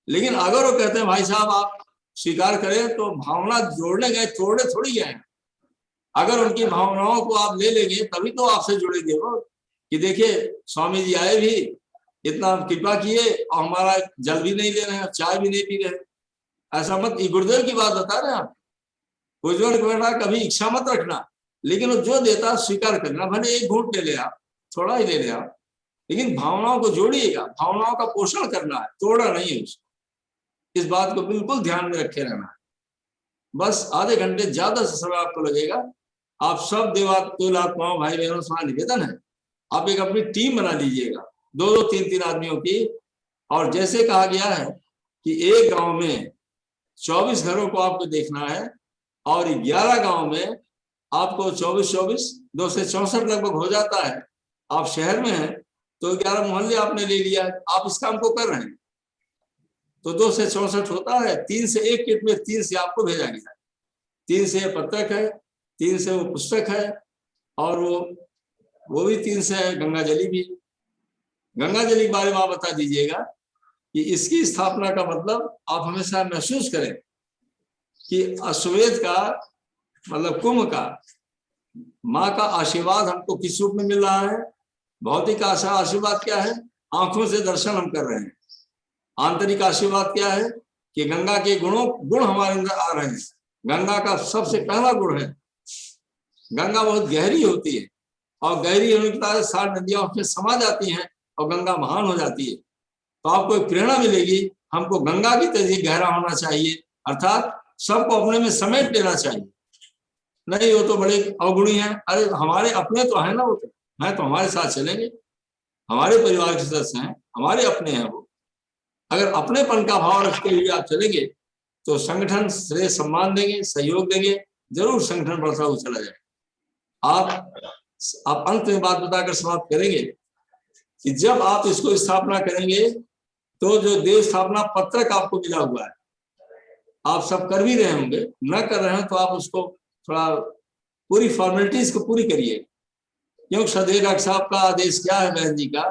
लेकिन अगर वो कहते हैं भाई साहब आप स्वीकार करें, तो भावना जोड़ने गए, तोड़ने थोड़ी गए। अगर उनकी भावनाओं को आप ले लेंगे तभी तो आपसे जुड़ेंगे वो, कि देखिए स्वामी जी आए भी, इतना कृपा किए और हमारा जल भी नहीं ले रहे हैं, चाय भी नहीं पी रहे। ऐसा मत, ये गुरुदेव की बात बता रहे हैं आप। गुरुदेव ने कहना कभी इच्छा मत रखना, लेकिन वो जो देता स्वीकार करना। भले 1 घूंट ले ले आप, थोड़ा ही ले ले आप, लेकिन भावनाओं को जोड़िएगा। भावनाओं का पोषण करना है, तोड़ा नहीं है उसको। इस बात को बिल्कुल ध्यान में रखे रहना है। बस आधे घंटे ज्यादा से समय आपको लगेगा। आप सब देवात्माओं भाई बहनों से निवेदन है, आप एक अपनी टीम बना लीजिएगा, 2-2, 3-3 आदमियों की। और जैसे कहा गया है कि एक गांव में 24 घरों को आपको देखना है और 11 गांव में आपको 24-24, 2 से 64 लगभग हो जाता है। आप शहर में हैं तो 11 मोहल्ले आपने ले लिया, आप इस काम को कर रहे हैं, तो 2 से 64 होता है। 3 से 1 किट में 3 से आपको भेजा गया, 3 से पत्रक है, 3 से वो पुस्तक है, और वो भी 3 से है गंगा जली भी। गंगा जली के बारे में आप बता दीजिएगा कि इसकी स्थापना का मतलब आप हमेशा महसूस करें कि अश्वमेध का मतलब कुंभ का माँ का आशीर्वाद हमको किस रूप में मिल रहा है। भौतिक आशीर्वाद क्या है, आंखों से दर्शन हम कर रहे हैं। आंतरिक आशीर्वाद क्या है कि गंगा के गुण हमारे अंदर आ रहे हैं। गंगा का सबसे पहला गुण है, गंगा बहुत गहरी होती है, और गहरी होने के बाद 60 नदियां उसमें समा जाती हैं और गंगा महान हो जाती है। तो आपको एक प्रेरणा मिलेगी, हमको गंगा की तरह गहरा होना चाहिए, अर्थात सबको अपने में समेट लेना चाहिए। नहीं वो तो बड़े अवगुणी हैं, अरे हमारे अपने तो है ना, वो तो है, तो हमारे साथ चलेंगे, हमारे परिवार के सदस्य हैं, हमारे अपने हैं वो। अगर अपनेपन का भाव रखते हुए आप चलेंगे तो संगठन श्रेय सम्मान देंगे, सहयोग देंगे, जरूर संगठन बढ़ता हुआ चला जाए। आप अंत में बात बताकर समाप्त करेंगे कि जब आप इसको स्थापना करेंगे तो जो देव स्थापना पत्रक आपको मिला हुआ है, आप सब कर भी रहे होंगे, न कर रहे हो तो आप उसको थोड़ा पूरी फॉर्मेलिटीज को पूरी करिए। क्योंकि श्रद्धेय डॉक्टर साहब का आदेश क्या है बहन जी का,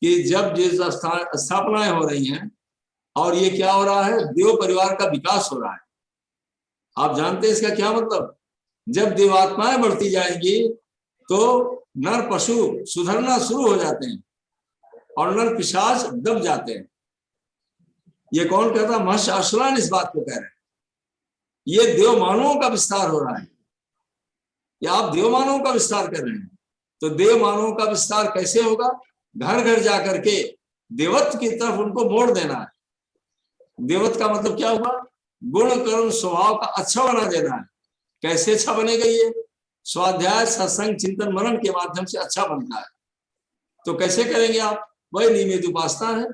कि जब जिस स्थापनाएं हो रही हैं और ये क्या हो रहा है, देव परिवार का विकास हो रहा है। आप जानते हैं इसका क्या मतलब? जब देवात्माएं बढ़ती जाएंगी तो नर पशु सुधरना शुरू हो जाते हैं और नर पिशाच दब जाते हैं। ये कौन कहता? महर्षि अश्वलायन इस बात को कह रहे हैं। ये देव मानवों का विस्तार हो रहा है, या आप देव मानवों का विस्तार कर रहे हैं। तो देव मानवों का विस्तार कैसे होगा? घर घर जाकर के देवत्व की तरफ उनको मोड़ देना है। देवत्व का मतलब क्या हुआ? गुण कर्म स्वभाव का अच्छा बना देना है। कैसे अच्छा बनेगा? ये स्वाध्याय सत्संग चिंतन मनन के माध्यम से अच्छा बनता है। तो कैसे करेंगे आप? वही नियमित उपासना है,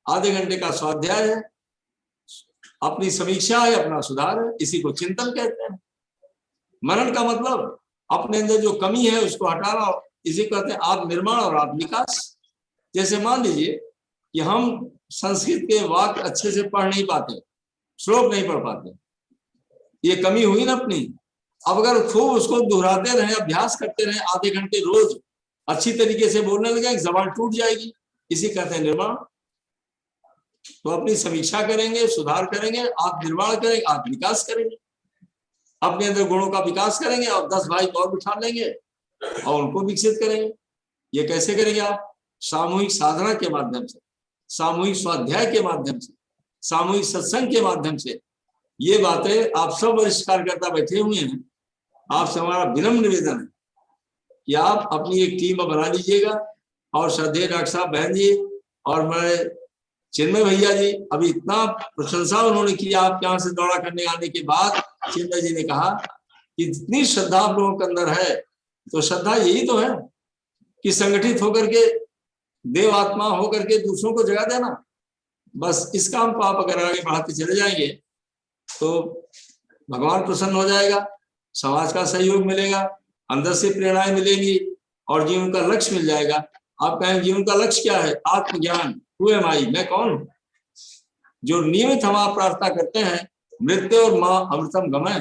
आधे घंटे का स्वाध्याय है, अपनी समीक्षा है, अपना सुधार है, इसी को चिंतन कहते हैं। मनन का मतलब अपने अंदर जो कमी है उसको हटाना, इसी कहते हैं आप निर्माण और आप विकास। जैसे मान लीजिए कि हम संस्कृत के वाक्य अच्छे से पढ़ नहीं पाते, श्लोक नहीं पढ़ पाते, ये कमी हुई ना अपनी। अब अगर खूब उसको दोहराते रहे, अभ्यास करते रहे, आधे घंटे रोज अच्छी तरीके से बोलने लगे, जबान टूट जाएगी, इसी कहते हैं निर्माण। तो अपनी समीक्षा करेंगे, सुधार करेंगे, आप निर्माण करेंगे, आप विकास करेंगे, अपने अंदर गुणों का विकास करेंगे और 10 भाई और बिठा लेंगे और उनको विकसित करेंगे। ये कैसे करेंगे आप? सामूहिक साधना के माध्यम से, सामूहिक स्वाध्याय के माध्यम से, सामूहिक सत्संग के माध्यम से। ये बातें आप सब वरिष्ठ कार्यकर्ता बैठे हुए हैं, आपसे हमारा विनम्र निवेदन है कि आप अपनी एक टीम बना लीजिएगा। और श्रद्धेय डॉक्टर साहब, बहन जी और मैं चिन्मय भैया जी, अभी इतना प्रशंसा उन्होंने किया आपके यहाँ से दौड़ा करने आने के बाद। चिन्मय जी ने कहा कि जितनी श्रद्धा आप लोगों के अंदर है, तो श्रद्धा यही तो है कि संगठित होकर के देव आत्मा होकर के दूसरों को जगा देना। बस इस काम को आप अगर आगे बढ़ाते चले जाएंगे तो भगवान प्रसन्न हो जाएगा, समाज का सहयोग मिलेगा, अंदर से प्रेरणाएं मिलेंगी और जीवन का लक्ष्य मिल जाएगा। आप कहें जीवन का लक्ष्य क्या है? आत्मज्ञान। हु एम आई, मैं कौन हूं? जो नियमित हम आप प्रार्थना करते हैं, मृत्यु और माँ अमृतम गमय।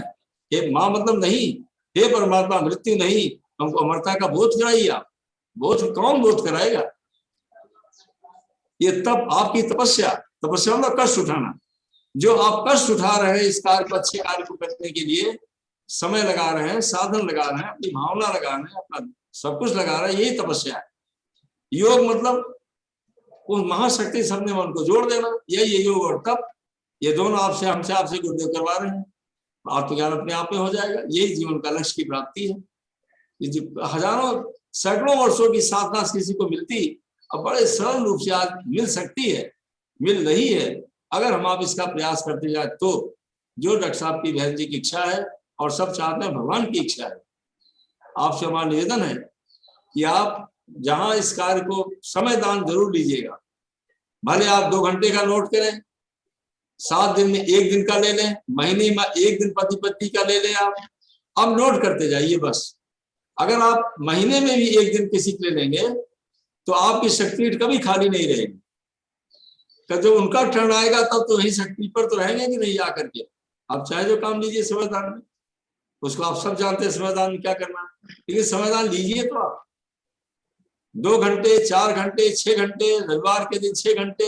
हे माँ मतलब नहीं, हे परमात्मा मृत्यु नहीं, हमको अमरता का बोध कराइए। आप बोध कौन बोध कराएगा? ये तब आपकी तपस्या, तपस्या मतलब कष्ट उठाना। जो आप कष्ट उठा रहे हैं इस कार्य को, अच्छे कार्य को करने के लिए समय लगा रहे हैं, साधन लगा रहे हैं, अपनी भावना लगा रहे हैं, अपना सब कुछ लगा रहे हैं, यही तपस्या है। योग मतलब उस महाशक्ति सबने मन को जोड़ देना, यही योग और तप। ये दोनों आपसे, हमसे, आपसे गुरुदेव करवा रहे हैं। आत्मज्ञान अपने आप में हो जाएगा। यही जीवन का लक्ष्य की प्राप्ति है। हजारों सैकड़ों वर्षों की साधना किसी को मिलती, अब बड़े सरल रूप से आज मिल सकती है, मिल रही है, अगर हम आप इसका प्रयास करते जाए तो। जो डॉक्टर साहब की बहन जी की इच्छा है और सब चाहते हैं, भगवान की इच्छा है। आपसे हमारा निवेदन है कि आप जहां इस कार्य को समय दान जरूर लीजिएगा। भले आप 2 घंटे का नोट करें, 7 दिन में 1 दिन का ले लें, महीने में 1 दिन पति पत्नी का ले लें, आप अब नोट करते जाइए बस। अगर आप महीने में भी 1 दिन किसी के ले लेंगे तो आपकी शक्तिपीठ कभी खाली नहीं रहेगी। जब उनका टर्न आएगा तब तो वही शक्तिपीठ पर तो रहेंगे कि नहीं आकर के। आप चाहे जो काम लीजिए समयदान में, उसको आप सब जानते हैं समयदान में क्या करना है, लेकिन समयदान लीजिए तो आप 2 घंटे, 4 घंटे, 6 घंटे, रविवार के दिन 6 घंटे,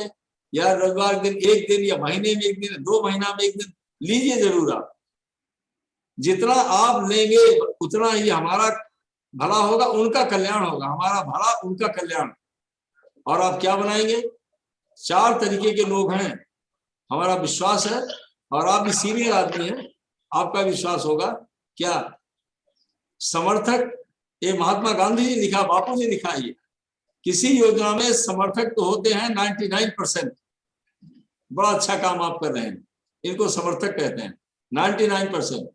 या रविवार दिन 1 दिन, या महीने में 1 दिन, 2 महीना में 1 दिन लीजिए जरूर। आप जितना आप लेंगे उतना ही हमारा भला होगा, उनका कल्याण होगा, हमारा भला उनका कल्याण। और आप क्या बनाएंगे? 4 तरीके के लोग हैं, हमारा विश्वास है, और आप भी सीनियर आदमी हैं, आपका विश्वास होगा क्या? समर्थक, ये महात्मा गांधी जी लिखा, बापू जी लिखा, ये किसी योजना में समर्थक तो होते हैं 99%। बड़ा अच्छा काम आप कर रहे हैं, इनको समर्थक कहते हैं, 99%।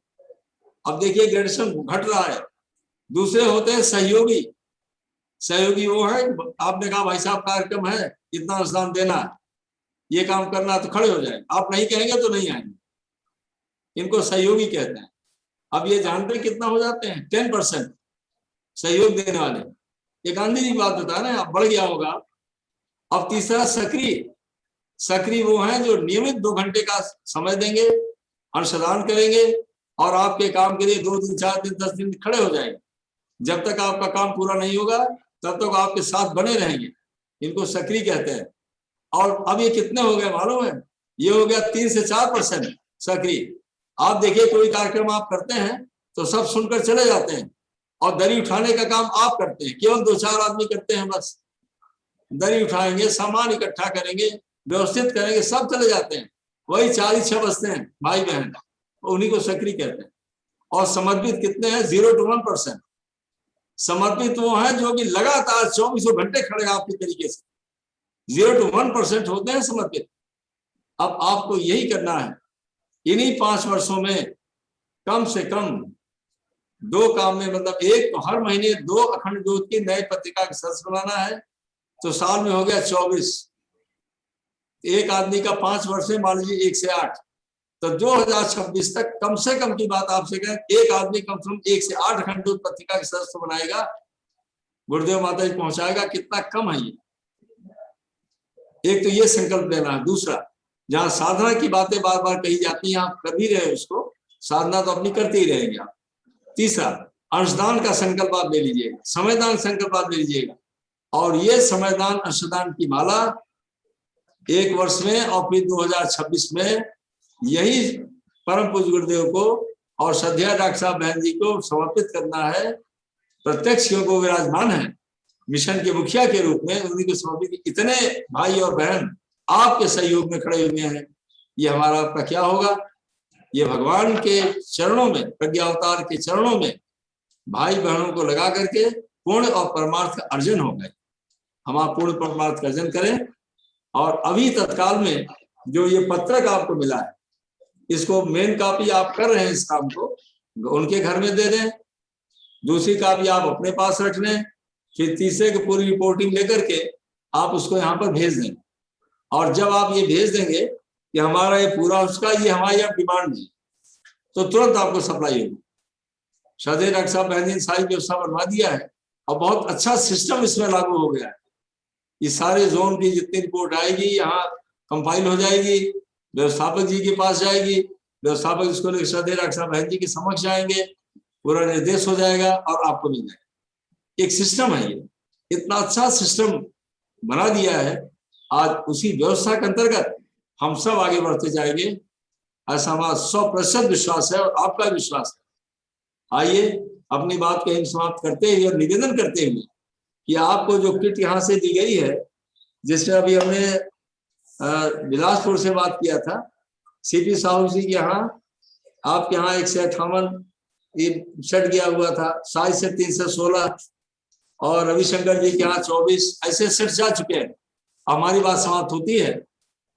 अब देखिए ग्रेडेशन घट रहा है। दूसरे होते हैं सहयोगी। सहयोगी वो है, आपने कहा भाई साहब कार्यक्रम है, इतना अनुदान देना, ये काम करना, तो खड़े हो जाए। आप नहीं कहेंगे तो नहीं आएंगे, इनको सहयोगी कहते हैं। अब ये जानते हैं कितना हो जाते हैं? 10% सहयोग देने वाले। ये गांधी जी की बात बता रहे हैं, अब बढ़ गया होगा। अब तीसरा सक्रिय। सक्रिय वो हैं जो नियमित 2 घंटे का समय देंगे, अंशदान करेंगे और आपके काम के लिए 2 दिन 4 दिन 10 दिन खड़े हो जाएंगे। जब तक आपका काम पूरा नहीं होगा तब तक आपके साथ बने रहेंगे। इनको सक्रिय कहते हैं। और अब ये कितने हो गए मालूम है? ये हो गया 3 से 4% सक्रिय। आप देखिए कोई कार्यक्रम आप करते हैं तो सब सुनकर चले जाते हैं और दरी उठाने का काम आप करते हैं, केवल 2-4 आदमी करते हैं। बस दरी उठाएंगे, सामान इकट्ठा करेंगे, व्यवस्थित करेंगे, सब चले जाते हैं। वही 4 ही 6 बचते हैं भाई बहन, उन्हीं को सक्रिय कहते हैं। और समर्पित कितने हैं? 0 to 1%। समर्पित वो हैं जो कि लगातार 24 घंटे खड़े आपके तरीके से। 0 to 1% होते हैं समर्पित। अब आपको यही करना है। इन्हीं 5 वर्षों में कम से कम 2 काम में, मतलब एक तो हर महीने 2 अखंड ज्योत की नई पत्रिका का सदस्य बनाना है, तो साल में हो गया 24। एक आदमी का 5 वर्ष में मान लीजिए 1 से 8, तो 2026 तक कम से कम की बात आपसे कहें, एक आदमी कम से कम 1 से 8 अखंड ज्योत पत्रिका का सदस्य बनाएगा, गुरुदेव माता जी पहुंचाएगा। कितना कम है ये। एक तो ये संकल्प लेना है। दूसरा, जहां साधना की बातें बार बार कही जाती हैं, आप कर भी रहे उसको, साधना तो अपनी करते ही रहेंगे आप। तीसरा, अंशदान का संकल्प आप ले लीजिएगा, समयदान संकल्प आप ले लीजिएगा। और ये समयदान अंशदान की माला 1 वर्ष में और फिर 2026 में यही परम पूज्य गुरुदेव को और श्रद्धेय डॉक्टर साहब बहन जी को समर्पित करना है। प्रत्यक्ष क्योंकि विराजमान है मिशन के मुखिया के रूप में, उन्हीं को समर्पित। इतने भाई और बहन आपके सहयोग में खड़े हुए हैं। ये हमारा आपका क्या होगा? ये भगवान के चरणों में, प्रज्ञा अवतार के चरणों में भाई बहनों को लगा करके पूर्ण और परमार्थ का अर्जन हो गए। हम आप पूर्ण परमार्थ का अर्जन करें। और अभी तत्काल में जो ये पत्रक आपको मिला है, इसको मेन कॉपी आप कर रहे हैं, इस काम को उनके घर में दे दें। दूसरी कॉपी आप अपने पास रख लें। फिर तीसरे की पूरी रिपोर्टिंग लेकर के आप उसको यहाँ पर भेज दें। और जब आप ये भेज देंगे कि हमारा ये पूरा उसका, ये हमारी अब डिमांड नहीं, तो तुरंत आपको सप्लाई होगी। श्रद्धेय डॉक्टर साहब बहन जी सारी व्यवस्था बनवा दिया है और बहुत अच्छा सिस्टम इसमें लागू हो गया है। ये सारे जोन की जितनी रिपोर्ट आएगी यहाँ कंपाइल हो जाएगी, व्यवस्थापक जी के पास जाएगी, व्यवस्थापक इसको लेकर श्रद्धेय डॉक्टर साहब बहन जी के समक्ष जाएंगे, पूरा निर्देश हो जाएगा और आपको मिल जाएगा। एक सिस्टम है ये, इतना अच्छा सिस्टम बना दिया है। आज उसी व्यवस्था के अंतर्गत हम सब आगे बढ़ते जाएंगे, ऐसा हमारा 100% विश्वास है और आपका विश्वास है। आइए अपनी बात कहीं समाप्त करते हुए और निवेदन करते हुए कि आपको जो किट यहाँ से दी गई है, जिसमें अभी हमने बिलासपुर से बात किया था, सीपी साहू जी के यहाँ, आपके यहाँ 158 सेट गया हुआ था, साइज से 316, और रविशंकर जी के यहाँ 24 ऐसे सेट जा चुके हैं। हमारी बात समाप्त होती है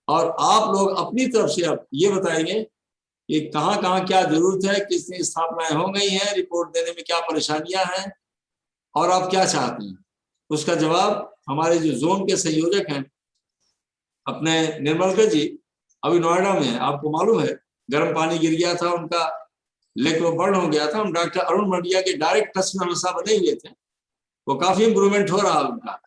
और आप लोग अपनी तरफ से अब ये बताएंगे कि कहाँ कहाँ क्या जरूरत है, कितनी स्थापनाएं हो गई हैं, रिपोर्ट देने में क्या परेशानियां हैं और आप क्या चाहते हैं। उसका जवाब हमारे जो जोन के संयोजक हैं अपने निर्मलकर जी, अभी नोएडा में है, आपको मालूम है गर्म पानी गिर गया था, उनका लेग में बर्न हो गया था। हम डॉक्टर अरुण मंडिया के डायरेक्ट टच में हमेशा बने हुए थे, वो काफी इंप्रूवमेंट हो रहा है उनका।